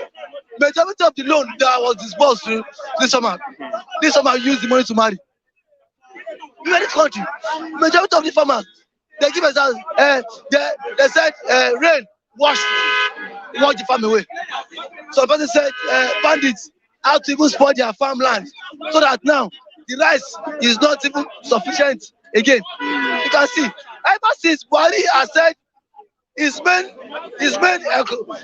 Majority of the loan that was disbursed this summer used the money to marry. In this country, majority of the farmers, they give us they said rain wash the farm away. So the person said bandits how to even spoil their farmland so that now the rice is not even sufficient again. You can see ever since Buhari has said his main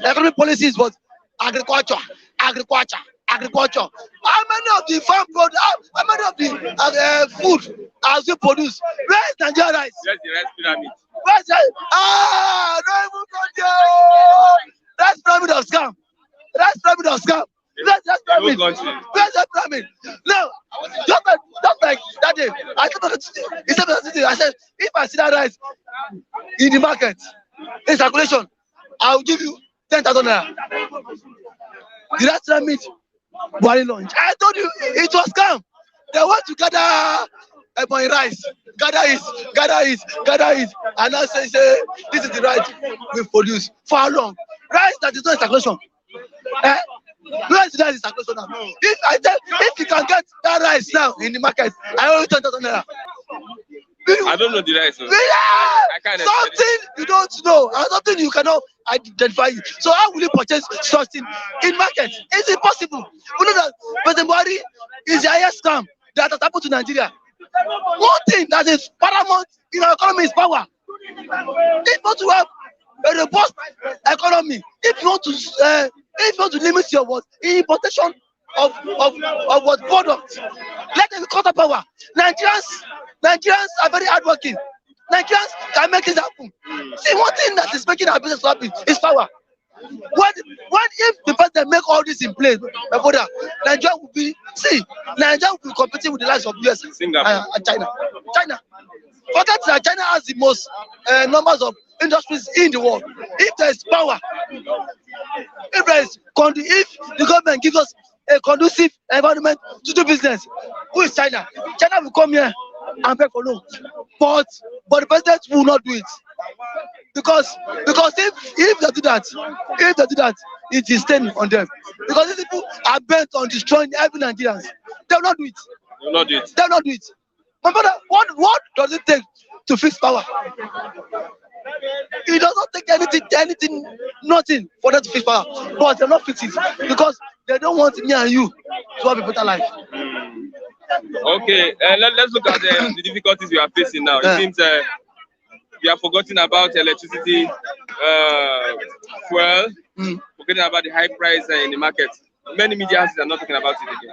economic policies was agriculture. agriculture. How many of the farm produce, how many of the food has been produced? Where is Nigeria rice? Where's the rice pyramid? Where's the no even go there. That's pyramid of scam. That's pyramid of scam. That's pyramid. Where's the pyramid? Now, just like that day, I said, if I see that rice in the market, in circulation, I will give you 10,000 naira. The rice pyramid, Buhari lunch. I told you it was scam. They want to gather my rice, gather it, and now say this is the rice we produce. For how long? Rice that is not in circulation. Rice that is in circulation now. If you can get that rice now in the market, I owe you 10,000 naira. I don't know the rice. So I can't something you don't know, and something you cannot identify. So how will you purchase something in market? It's impossible. You know that President Buhari is the highest scam that has happened to Nigeria. One thing that is paramount in our economy is power. If you want to have a robust economy, if you want to limit your importation of what products, let them cut the power. Nigerians are very hardworking. Nigerians can make things happen. See, one thing that is making our business happy is power. When if the president make all this in place, my brother, Nigeria will be competing with the likes of US and China. Forget that China has the most numbers of industries in the world. If there is power, if the government gives us a conducive environment to do business, who is China? China will come here and beg for loan, but the president will not do it. Because if they do that, it is staying on them. Because these people are bent on destroying every Nigerians. They will not do it. They will not do it. My brother, what does it take to fix power? It does not take nothing for them to fix power. But they will not fix it because they don't want me and you to have a better life. Okay, let's look at the difficulties we are facing now. It seems we have forgotten about electricity, fuel, forgetting about the high price in the market. Many media houses are not talking about it again.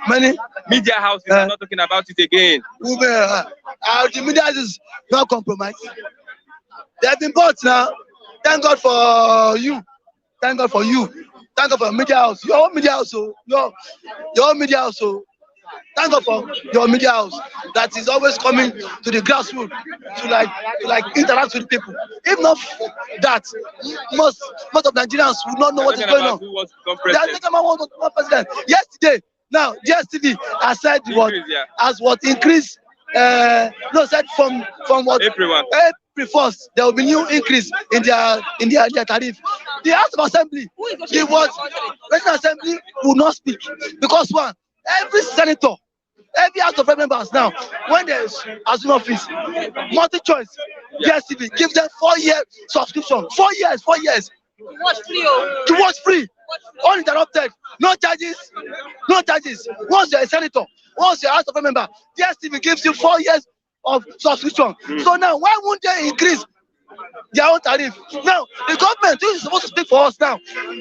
Many media houses are not talking about it again. The media houses not compromised. They have been bought now. Thank God for you. Thank God for you. Thank God for media house. Your own media house, your own media house. Thank God for your media house that is always coming to the grassroots to like interact with people. If not that, most of Nigerians will not know what is going on. They are thinking about one president. Yesterday, now DSTV has said increase. Said from what April 1st there will be new increase in their tariff. The House of Assembly, President Assembly will not speak because one. Every senator, every House of members now, when they assume office, multi-choice, DSTV, give them 4-year subscription. 4 years. To watch free. Uninterrupted. No charges. Once you're a senator, once you're a House of member, DSTV gives you 4 years of subscription. So now, why won't they increase their own tariff? Now, the government, who is supposed to speak for us now,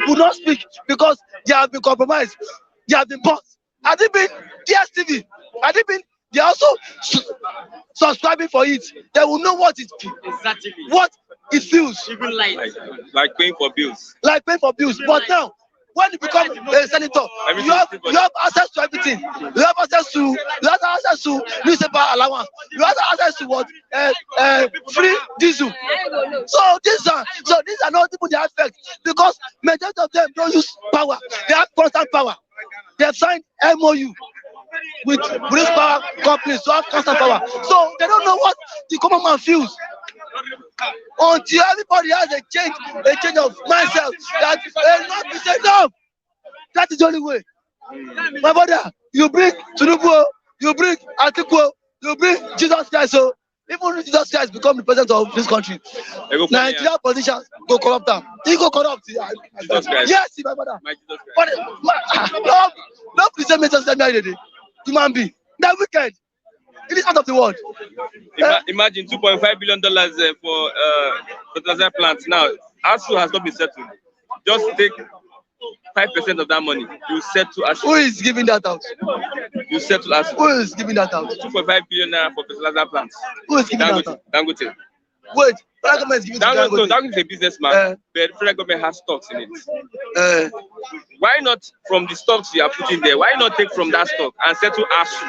will not speak because they have been compromised. They have been bought. Had it been DSTV, they are also subscribing for it. They will know what it feels. Even like paying for bills. But now, when you become a senator, you have access to everything. You have access to newspaper allowance. You have access to what? Free diesel. So these are not people they affect because majority of them don't use power. They have constant power. They have signed MOU with these power companies to have constant power. So they don't know what the common man feels. Until everybody has a change of mindset that enough is enough. That is the only way. My brother, you bring Tinubu, you bring Atiku, you bring Jesus Christ. So even if Jesus Christ become the president of this country, Nigeria politicians go corrupt them. He go corrupt. Jesus Christ. Yes, my brother. But don't present me just like human being. They're wicked. In this part of the world. Imagine $2.5 billion for fertilizer plants. Now, ASU has not been settled. Just take 5% of that money, you settle as Who is giving that out? you settle as Who is giving that out? 2.5 billion naira for fertilizer plants. Who is giving that out? Dangote. Wait, federal government is giving to Dangote, no, Dangote. Dangote is a businessman, but federal government has stocks in it. Why not from the stocks you are putting there? Why not take from that stock and settle ASU?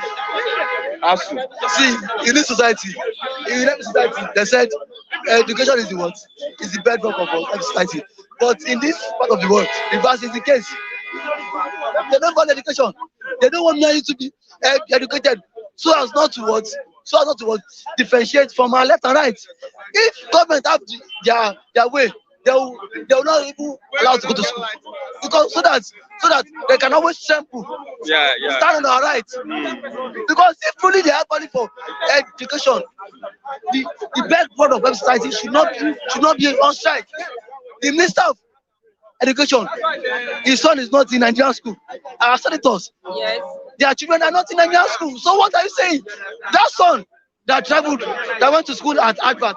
See, in this society, they said education is the what? Is the bedrock of society. But in this part of the world, reverse is the case. They don't want education. They don't want me to be educated so as not to what? So as not to what? Differentiate from our left and right. If government have their way, they will not even allow us to go to school, because so that they can always sample, stand on our right. Because if truly they have money for education, the backbone of society should not be on strike. The minister of education, his son is not in Nigerian school. Our senators, their children are not in Nigerian school. So what are you saying? That son that traveled, that went to school at Harvard,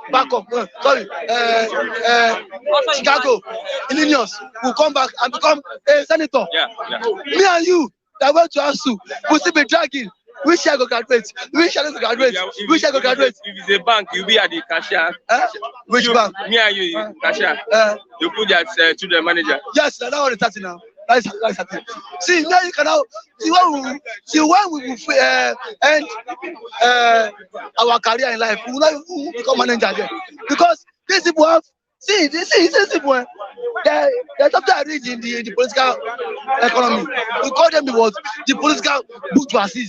Chicago, Illinois, will come back and become a senator. Me and you that went to ASU will still be dragging. We shall go graduate. We shall go graduate. We shall go graduate. If it's a bank, you'll be at the cashier. Which bank? Me and you, cashier. You put that children manager. Yes, that's what it's starting now. That's happening. See, now you can now see when we will end our career in life, we will not become manager there. Because these people have these people, they're something I read in the political economy. We call them the political bourgeoisie.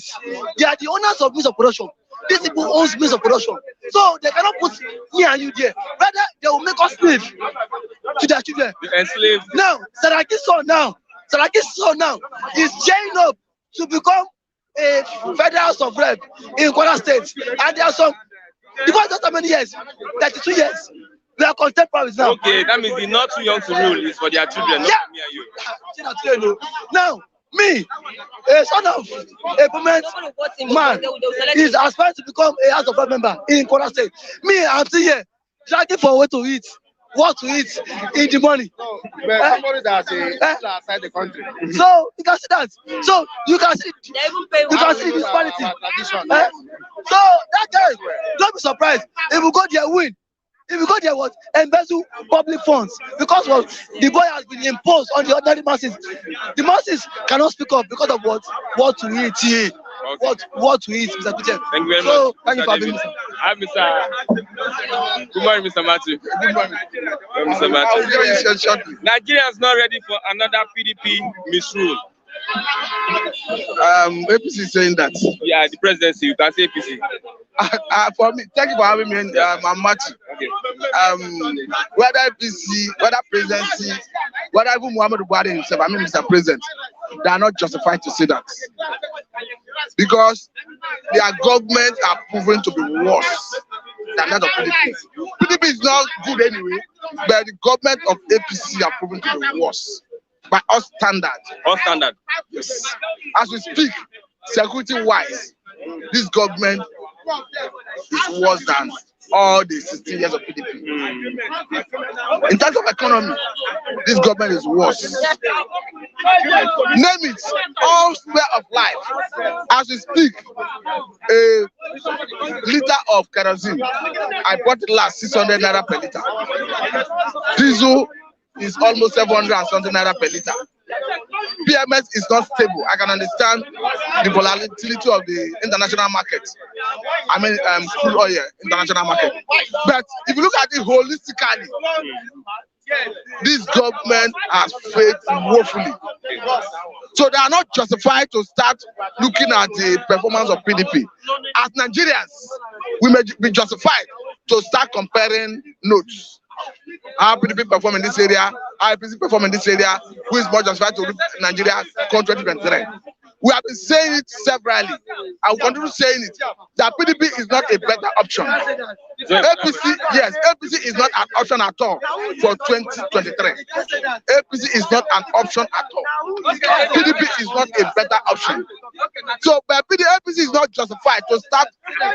They are the owners of means of production. These people own means of production. So they cannot put me and you there. Rather, they will make us slave to their children. Enslaved. Now, Saraki's son now is gearing up to become a federal house of rep in Kwara State. And there are some, because just how many years? 32 years. We are contemporaries now. Okay, that means they're not too young to rule. It's for their children, not for me and you. Now, me, a son of a permanent man, is aspiring to become a House of Rep member in Kwara State. Me, I'm still here, dragging for what to eat, what to eat in the morning. Somebody that's outside the country. So you can see that. So you can see the disparity. So that guy, don't be surprised if we go there win. If you go there, what? Embezzle public funds, because what? The boy has been imposed on the ordinary masses. The masses cannot speak up because of what to eat here. Okay. What to eat, Mr. Kuchen. Thank you very much. Thank you for having me. I'm Good morning, Mr. Matthew. Good morning. Mr. Matthew. Nigerians not ready for another PDP misrule. APC is saying that. Yeah, the presidency, you can say APC. For me, thank you for having me. I'm Matthew. Okay. Whether APC, whether presidency, whether even Muhammad Buhari himself, I mean Mr. President, they are not justified to say that. Because their government are proven to be worse than that of PDP. PDP is not good anyway, but the government of APC are proven to be worse. By all standard. All standard. Yes. As we speak, security-wise, this government is worse than all the 16 years of PDP. In terms of economy, this government is worse. Name it, all sphere of life. As we speak, a liter of kerosene, I bought it last 600 naira per liter. Diesel is almost 700 and something naira per liter. PMS is not stable. I can understand the volatility of the international market. I mean, crude oil, international market. But if you look at it holistically, this government has failed woefully. So they are not justified to start looking at the performance of PDP. As Nigerians, we may be justified to start comparing notes. How PDP perform in this area, how APC perform in this area, who is more justified to look at Nigeria country 2023. We have been saying it severally. I will continue saying it, that PDP is not a better option. APC, yes, APC is not an option at all for 2023. APC is not an option at all. PDP is not a better option. So, but APC is not justified to start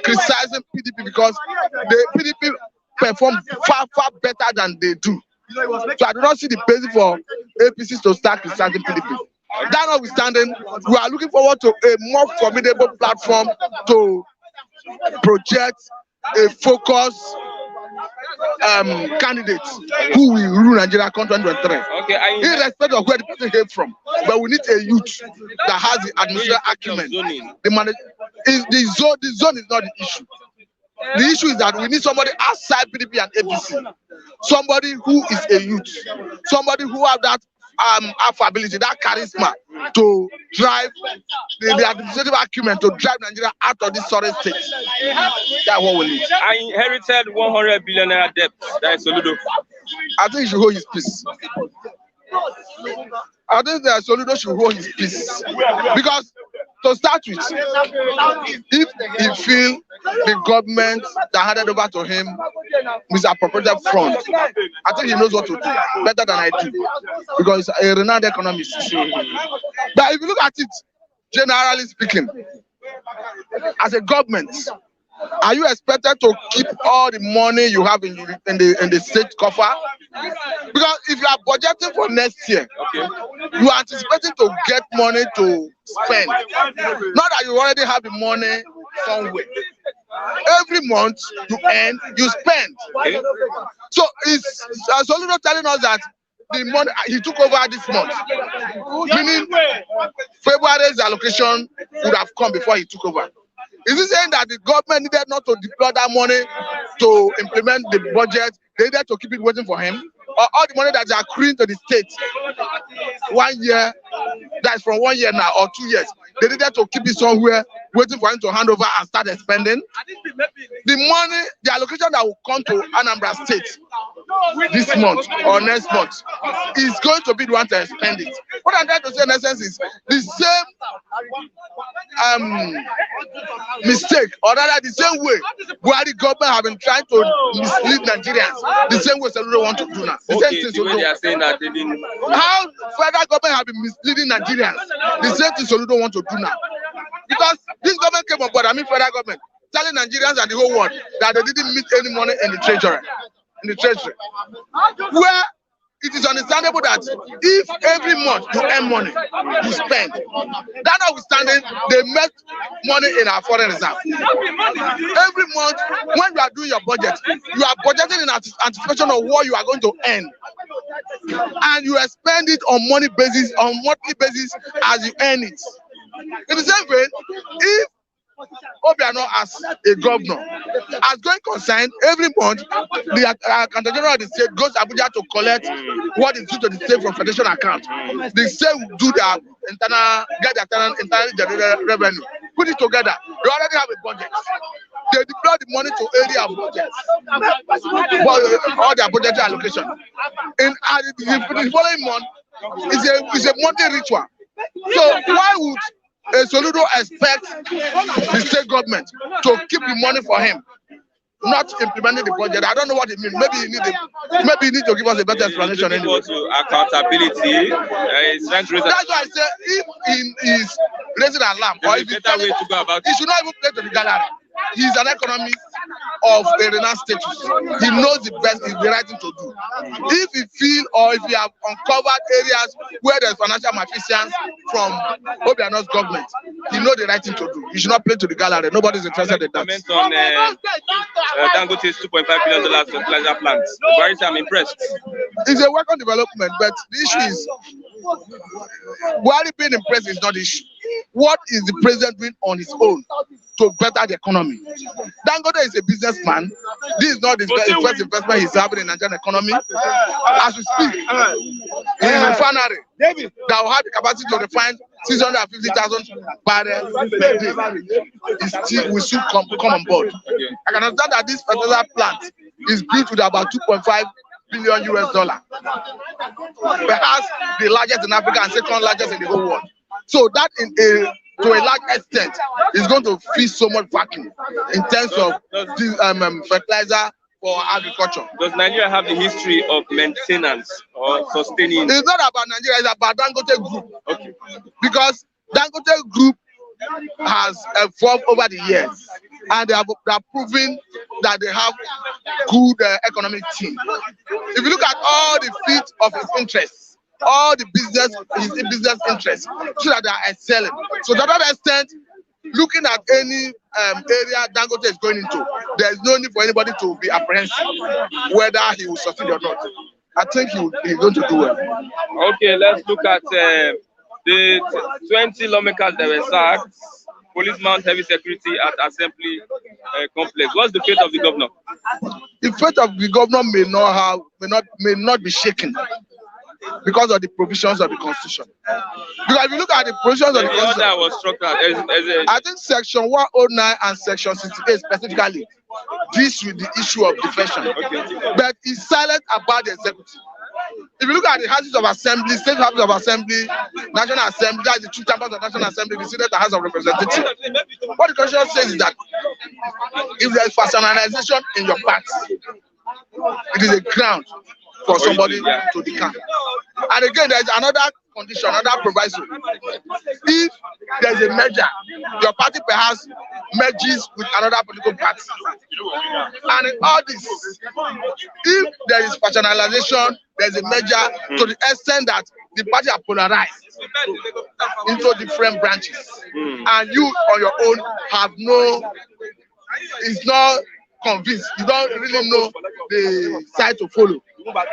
criticizing PDP because the PDP perform far better than they do. So I do not see the basis for APCs to start criticizing PDP. That notwithstanding, we are looking forward to a more formidable platform to project a focused candidate who will rule Nigeria come 2023. Okay, irrespective of where the person came from. But we need a youth that has the administrative acumen. The zone is not the issue. The issue is that we need somebody outside PDP and APC. Somebody who is a youth. Somebody who have that affability, that charisma to drive the administrative acumen to drive Nigeria out of this sorry state. That's what we need. I inherited 100 billion naira debt. That is Soludo. I think he should hold his peace. I think that Soludo should hold his peace. Because to start with, if he feel the government that handed over to him misappropriated front, I think he knows what to do better than I do, because he's a renowned economist. But if you look at it, generally speaking, as a government, are you expected to keep all the money you have in the state coffer? Because if you are budgeting for next year, you are anticipating to get money to spend. Not that you already have the money somewhere. Every month you earn, you spend. So it's Soludo telling us that the money he took over this month, meaning February's allocation would have come before he took over. Is he saying that the government needed not to deploy that money to implement the budget? They needed to keep it waiting for him? Or all the money that is accruing to the state 1 year, that's from 1 year now, or 2 years, they needed to keep it somewhere waiting for him to hand over and start spending? The money, the allocation that will come to Anambra State this month or next month is going to be the one to spend it. What I'm trying to say in essence is the same mistake, or rather the same way where the government have been trying to mislead Nigerians, the same way Soludo want to do now. The Okay, same the way they are saying that they didn't. How federal government have been misleading Nigerians, the same thing Soludo want to do now. Because this government came on board, I mean federal government, telling Nigerians and the whole world that they didn't meet any money in the treasury. Where it is understandable that if every month you earn money, you spend. That notwithstanding, they make money in our foreign reserve. Every month, when you are doing your budget, you are budgeting in anticipation of what you are going to earn. And you spend it on monthly basis as you earn it. In the same way, if Obiano as a governor, as going concerned, every month the Accountant General of the state goes to Abuja to collect what is due to the state from federation account. The state will do their internal generated revenue, put it together. They already have a budget. They deploy the money to area of budgets, all their budgetary allocation. And the following month is a monthly ritual. So why would Soludo expect the state government to keep the money for him, not implementing the budget? I don't know what it means. Maybe you need to give us a better explanation. Anyway. Accountability. That's why I say if he is raising an alarm, or if he should not even play to the gallery. He's an economist of a renowned status. He knows the best, is the right thing to do. If he feel or if he have uncovered areas where there's financial malfeasance from Obiano's government, he knows the right thing to do. He should not play to the gallery. Nobody's interested in that. Comment on Dangote's $2.5 billion fertilizer plant. I'm impressed. It's a welcome development, but the issue is, Buhari being impressed is not the issue. What is the president doing on his own to better the economy? Dangote is a businessman. This is not the first investment he's having in the Nigerian economy. As we speak, in a refinery that will have the capacity to refine 650,000 barrels per day, it will soon come on board. I can understand that this fertilizer plant is built with about $2.5 billion US. Perhaps the largest in Africa and second largest in the whole world. So that to a large extent is going to fill so much vacuum in terms of the fertilizer for agriculture. Does Nigeria have the history of maintenance or sustaining? It's not about Nigeria, it's about Dangote Group. Okay. Because Dangote Group has evolved over the years, and they are proving that they have good economic team. If you look at all the feet of his interests, all the his business interests, so that they are excelling. So to that extent, looking at any area Dangote is going into, there is no need for anybody to be apprehensive whether he will succeed or not. I think he's going to do well. Okay, let's look at the 20 lawmakers that were sacked. Police mount heavy security at Assembly complex. What's the fate of the governor? The fate of the governor may not be shaken because of the provisions of the constitution. Because if you look at the provisions of the constitution, was structured I think section 109 and section 68 specifically deals with the issue of defection. Okay. But it's silent about the executive. If you look at the houses of assembly, state houses of assembly, national assembly, that's the two chambers of national assembly, the Senate and House of Representatives. What the constitution says is that if there is personalization in your party, it is a ground for somebody to decamp. And again, there is another condition, another proviso. If there is a merger, your party perhaps merges with another political party. And in all this, if there is personalization, there is a merger to the extent that the party are polarized into different branches, and you on your own have is not convinced, you don't really know the side to follow,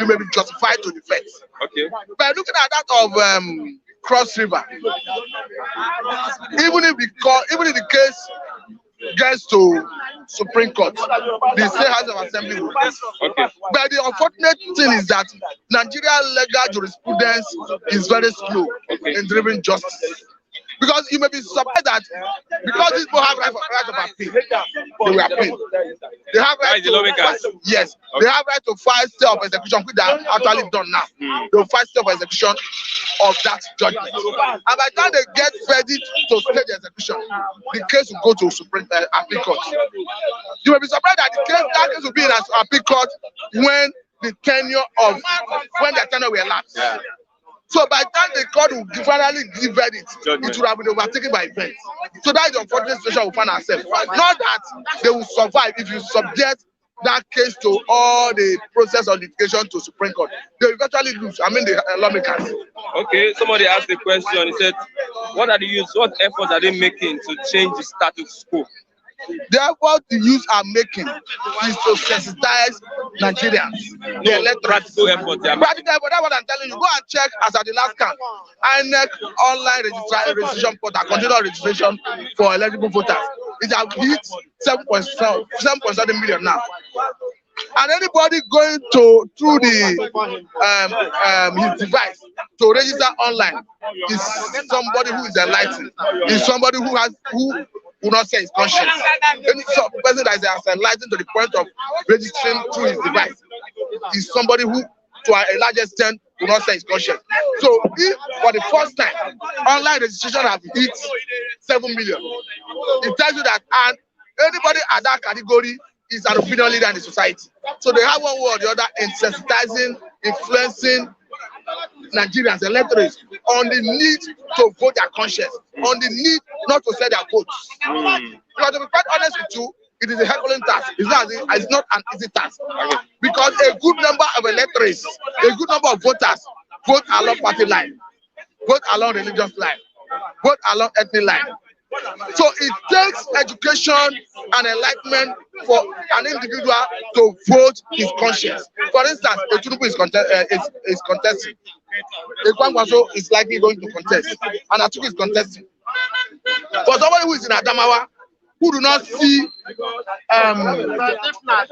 you may be justified to defect. Okay. But looking at that of Cross River, even if the case gets to Supreme Court, the State House of Assembly will. Okay. But the unfortunate thing is that Nigeria legal jurisprudence is very slow in delivering justice. Because you may be surprised that because these people have right of appeal, they will appeal. They have right to yes, they have right to file stay of execution, which they have actually done now. They will file stay of execution of that judgment. And by the time they get ready to stay the execution, the case will go to Supreme Appeal Court. You may be surprised that that case will be in an appeal court when the tenure will elapse. Yeah. So by the time the court will finally give verdict, it would have been overtaken by events. So that is the unfortunate situation we find ourselves. Not that they will survive if you subject that case to all the process of litigation to Supreme Court. They will eventually lose. I mean the lawmakers. Okay, somebody asked a question. He said, what efforts are they making to change the status quo? The effort the youth are making is to sensitize Nigerians. Practical effort. Yeah. Practical effort, that's what I'm telling you. Go and check as at the last count. INEC online registration portal, continual registration for eligible voters. It has hit 7.7 million now. And anybody going through his device to register online is somebody who is enlightened. Is somebody who will not say his conscience. Any person that is enlightened to the point of registering through his device is somebody who, to a large extent, will not say his conscience. So, if for the first time online registration have hit 7 million, it tells you that anybody at that category is an opinion leader in the society. So they have one way or the other in sensitizing, influencing Nigerians, electorates, on the need to vote their conscience, on the need not to sell their votes. Because to be quite honest with you, it is a Herculean task. It's not an easy task. Because a good number of electorates, a good number of voters vote along party line, vote along religious line, vote along ethnic line. So it takes education and enlightenment for an individual to vote his conscience. For instance, a Tinubu is contesting. A Kwangwaso is likely going to contest. And Atiku is contesting. For somebody who is in Adamawa, who do not see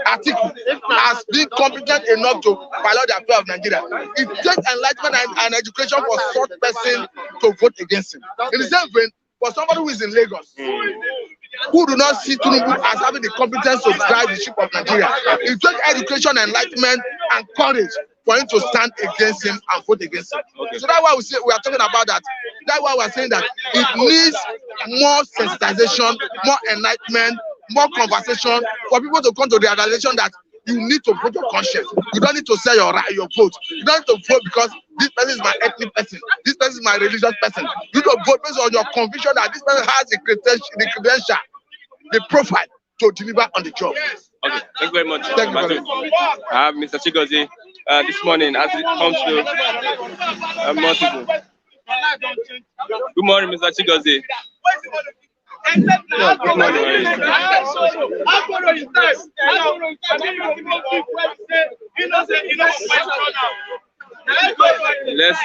Atiku as being competent enough to pilot the affair of Nigeria, it takes enlightenment and education for such person to vote against him. In the same vein, for somebody who is in Lagos, who do not see Tinubu as having the competence to drive the ship of Nigeria, it takes education, enlightenment, and courage for him to stand against him and vote against him. Okay. So that's why we are talking about that. That's why we are saying that it needs more sensitization, more enlightenment, more conversation for people to come to the realization that you need to vote your conscience. You don't need to sell your vote. You don't need to vote because this person is my ethnic person. This person is my religious person. You need to vote based on your conviction that this person has the credential, the profile to deliver on the job. Okay, thank you very much. Thank you very much. I have Mr. Chigozie this morning as it comes to more people. Good morning, Mr. Chigozie. Yeah, good morning.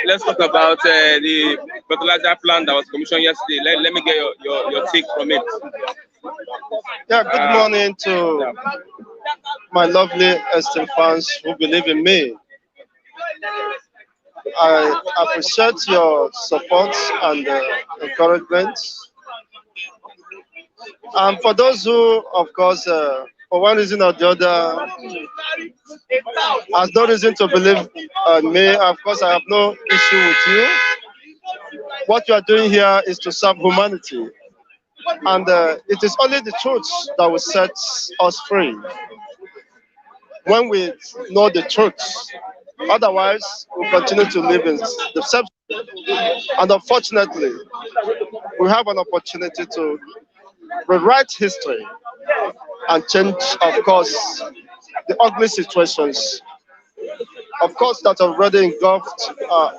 Let's talk about the fertilizer plan that was commissioned yesterday. Let me get your take from it. Yeah, good morning to my lovely esteemed fans who believe in me. I appreciate your support and encouragement. And for those who, of course, for one reason or the other, has no reason to believe in me, of course, I have no issue with you. What you are doing here is to serve humanity. And it is only the truth that will set us free. When we know the truth, otherwise we continue to live in deception. And unfortunately, we have an opportunity to rewrite history and change, of course, the ugly situations, of course, that already engulfed our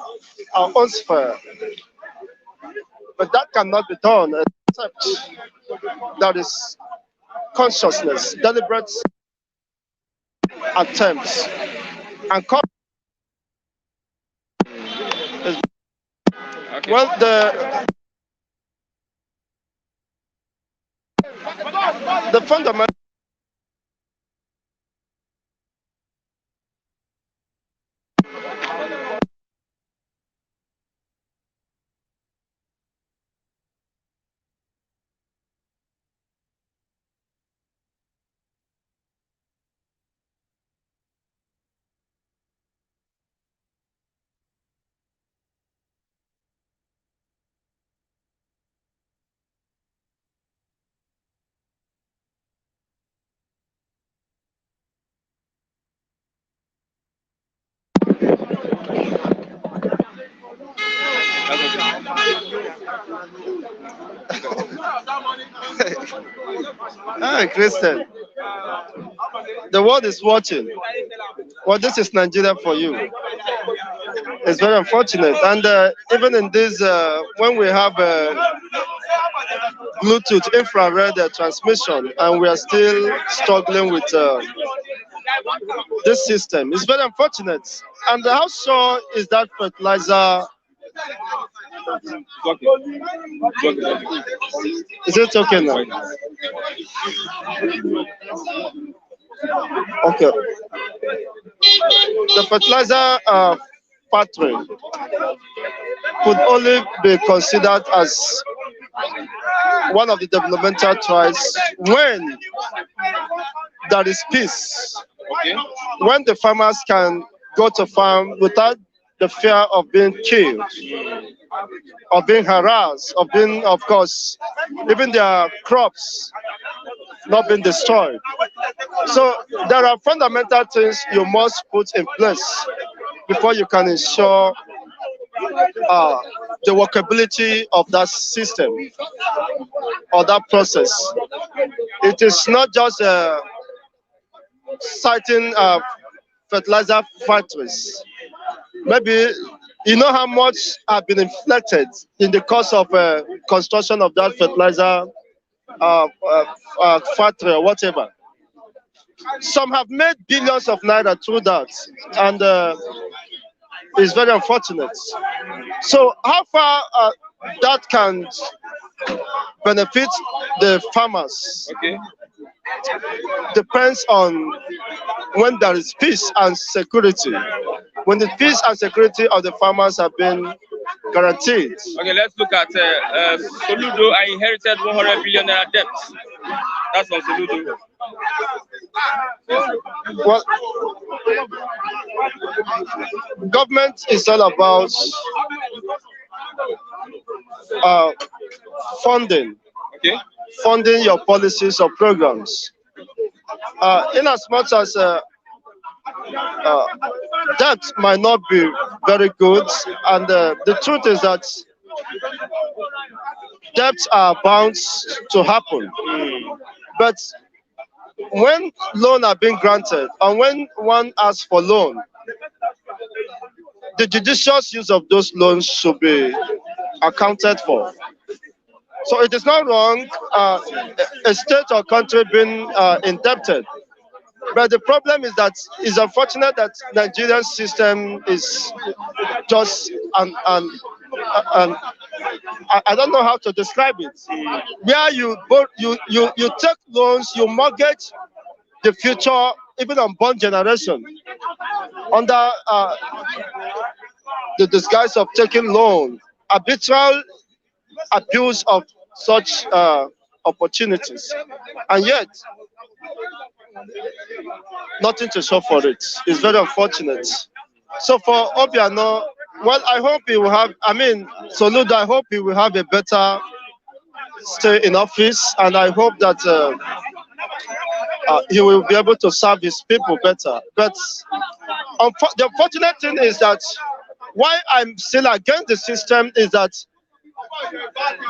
own sphere. But that cannot be done except there is consciousness, deliberate attempts, and Okay. well, the fundamental. Hi, Christian. The world is watching. Well, this is Nigeria for you. It's very unfortunate. And even in this, when we have Bluetooth infrared transmission and we are still struggling with this system, it's very unfortunate. And how sure is that fertilizer? Is it okay now? Okay. The fertilizer factory could only be considered as one of the developmental choice when there is peace. Okay. When the farmers can go to farm without the fear of being killed, of being harassed, of being, of course, even their crops not being destroyed. So there are fundamental things you must put in place before you can ensure the workability of that system or that process. It is not just citing fertilizer factories. Maybe you know how much have been inflicted in the course of construction of that fertilizer factory or whatever. Some have made billions of naira through that, and it's very unfortunate. So, how far that can benefit the farmers Okay. depends on when there is peace and security. When the peace and security of the farmers have been guaranteed. Okay, let's look at Soludo. I inherited 100 billion naira debt. That's from Soludo. Well, government is all about funding. Okay. Funding your policies or programs. In as much as that might not be very good, and the truth is that debts are bound to happen. But when loan are being granted and when one asks for loan, the judicious use of those loans should be accounted for. So it is not wrong a state or country being indebted. But the problem is that it's unfortunate that Nigerian system is just an I don't know how to describe it. Where you take loans, you mortgage the future, even unborn generation, under the disguise of taking loan, arbitral abuse of such opportunities, and yet nothing to show for it. It's very unfortunate. So for Obiano, well, I hope he will have, Soludo, I hope he will have a better stay in office, and I hope that he will be able to serve his people better. But the unfortunate thing is that why I'm still against the system is that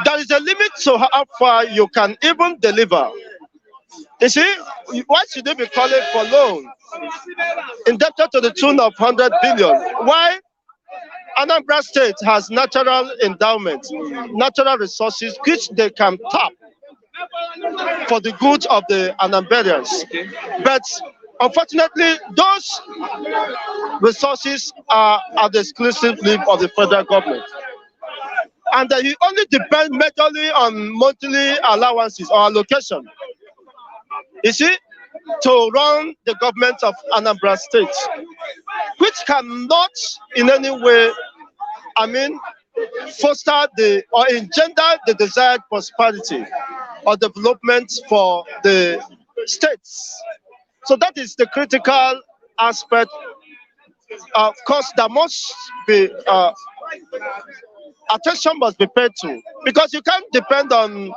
there is a limit to how far you can even deliver. You see, why should they be calling for loan? Indebted to the tune of 100 billion. Why? Anambra State has natural endowments, natural resources which they can tap for the good of the Anambarians. But unfortunately, those resources are at the exclusive leave of the federal government. And you only depend majorly on monthly allowances or allocation. You see, to run the government of Anambra State, which cannot in any way, foster or engender the desired prosperity or development for the states. So that is the critical aspect. Of course, there must be attention must be paid to, because you can't depend on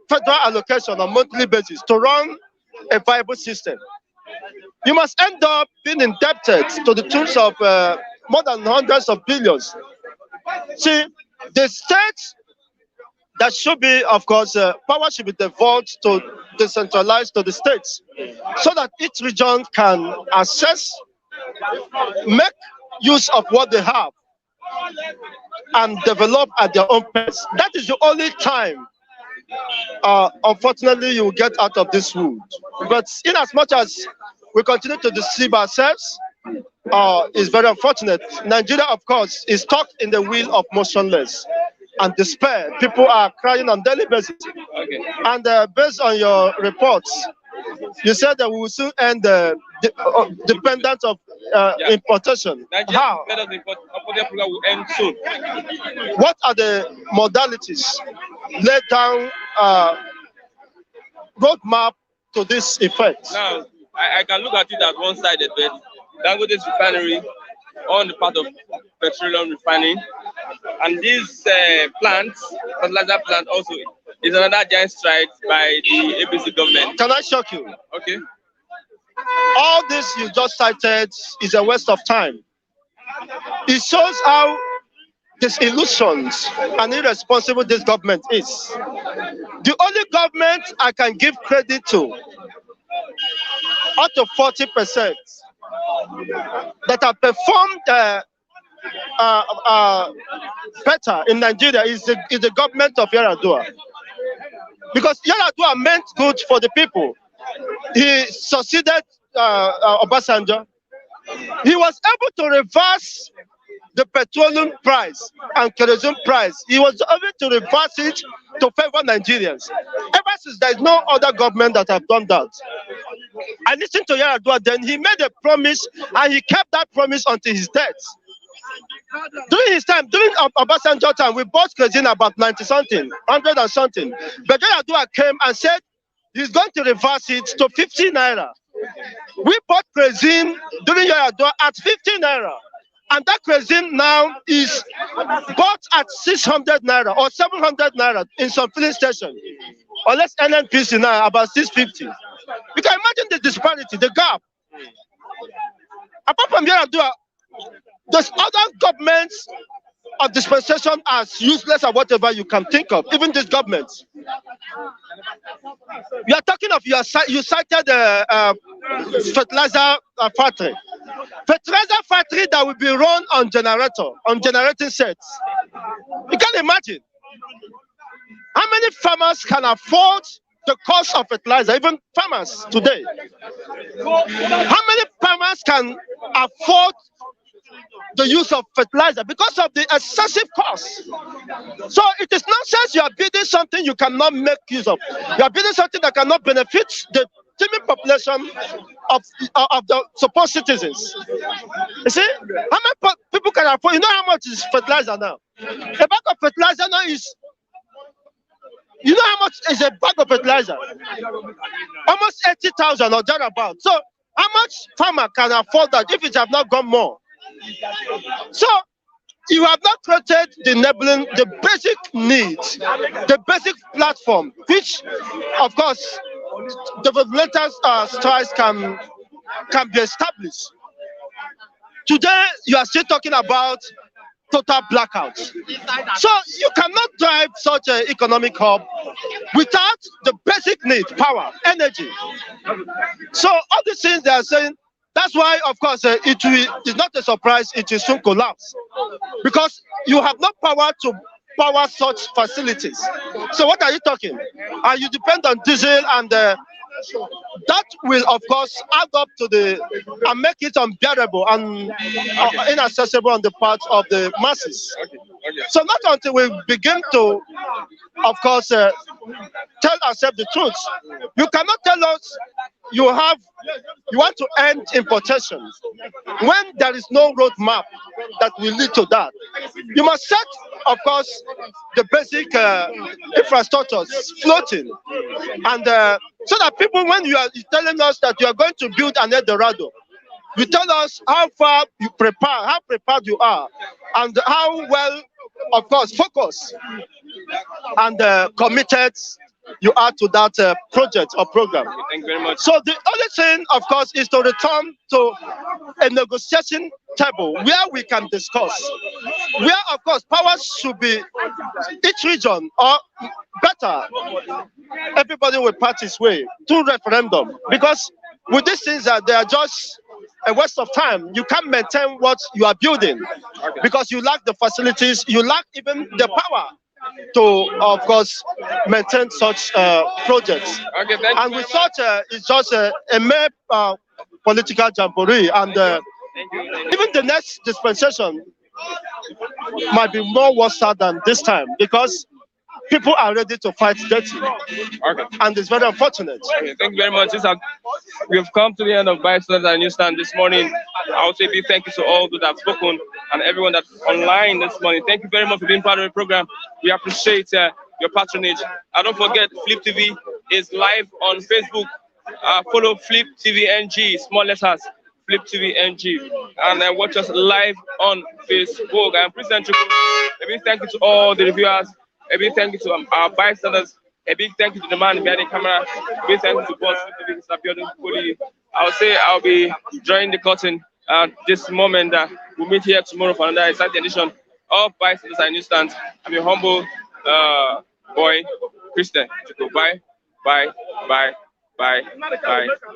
federal allocation on a monthly basis to run a viable system. You must end up being indebted to the tunes of more than hundreds of billions. See, the states that should be, of course, power should be devolved to decentralized to the states, so that each region can access, make use of what they have, and develop at their own pace. That is the only time, unfortunately, you will get out of this wood. But in as much as we continue to deceive ourselves, it's very unfortunate. Nigeria, of course, is stuck in the wheel of motionless and despair. People are crying on daily basis. Okay. And based on your reports, you said that we will soon end the dependence of importation. How? Program will end soon. What are the modalities laid down roadmap to this effect? Now, I can look at it as one-sided, but Dangote's refinery on the part of petroleum refining, and this plant, fertilizer plant, also is another giant stride by the APC government. Can I shock you? Okay. All this you just cited is a waste of time. It shows how disillusioned and irresponsible this government is. The only government I can give credit to, up to 40%, that have performed better in Nigeria is the government of Yar'Adua. Because Yar'Adua meant good for the people. He succeeded Obasanjo. He was able to reverse the petroleum price and kerosene price. He was able to reverse it to favor Nigerians. Ever since, there is no other government that have done that. I listened to Yar'Adua then. He made a promise and he kept that promise until his death. During his time, during Obasanjo time, we bought kerosene about 90-something, 100 and something. But Yar'Adua came and said he's going to reverse it to 50 naira. We bought kerosene during Yar'Adua at 50 naira. And that kerosene now is bought at 600 naira or 700 naira in some filling station. Or less NNPC now, about 650. You can imagine the disparity, the gap. Apart from Yar'Adua, there's other governments of dispensation as useless as whatever you can think of, even this government. You are talking of you cited the fertilizer factory. Fertilizer factory that will be run on generating sets. You can imagine how many farmers can afford the cost of fertilizer, even farmers today. How many farmers can afford the use of fertilizer because of the excessive cost? So it is nonsense. You are building something you cannot make use of. You are building something that cannot benefit the teeming population of the supposed citizens. You see, how many people can afford? You know how much is fertilizer now? A bag of fertilizer now is. You know how much is a bag of fertilizer? Almost 80,000 or thereabout. So how much farmer can afford that if it have not gone more? So you have not created the basic needs, the basic platform, which, of course, developmental strides can be established. Today, you are still talking about total blackout. So you cannot drive such an economic hub without the basic need, power, energy. So all these things they are saying, that's why, of course, it's not a surprise, it will soon collapse. Because you have no power to power such facilities. So what are you talking? And you depend on diesel, and that will, of course, add up to and make it unbearable and inaccessible on the part of the masses. So not until we begin to, of course, tell ourselves the truth. You cannot tell us you want to end importation when there is no roadmap that will lead to that. You must set, of course, the basic infrastructures floating, and so that people, when you are telling us that you are going to build an Eldorado, you tell us how far you prepare, how prepared you are, and how well, of course, focused and committed you are to that project or program. Thank you very much. So the only thing, of course, is to return to a negotiation table where we can discuss, where, of course, powers should be each region, or better, everybody will part his way to referendum. Because with these things, they are just a waste of time. You can't maintain what you are building because you lack the facilities, you lack even the power to, of course, maintain such projects. Okay, and with such, it's just a mere political jamboree, and even the next dispensation might be more worse than this time, because people are ready to fight dirty. Okay. And it's very unfortunate. Okay, thank you very much. We've come to the end of Bystanders and Newsstand this morning. I would say big thank you to all those that have spoken and everyone that's online this morning. Thank you very much for being part of the program. We appreciate your patronage. And don't forget, Flip TV is live on Facebook. Follow Flip TV NG, small letters, Flip TV NG, and watch us live on Facebook. I'm President Chukwu. A big thank you to all the reviewers. A big thank you to our bystanders. A big thank you to the man behind the camera. A big thank you to Boss Mr. Abiodun Koli. I'll say I'll be drawing the curtain at this moment. We'll meet here tomorrow for another exciting edition of Bystanders and Newsstand. I'm your humble boy, Christian. Bye, bye, bye, bye, bye.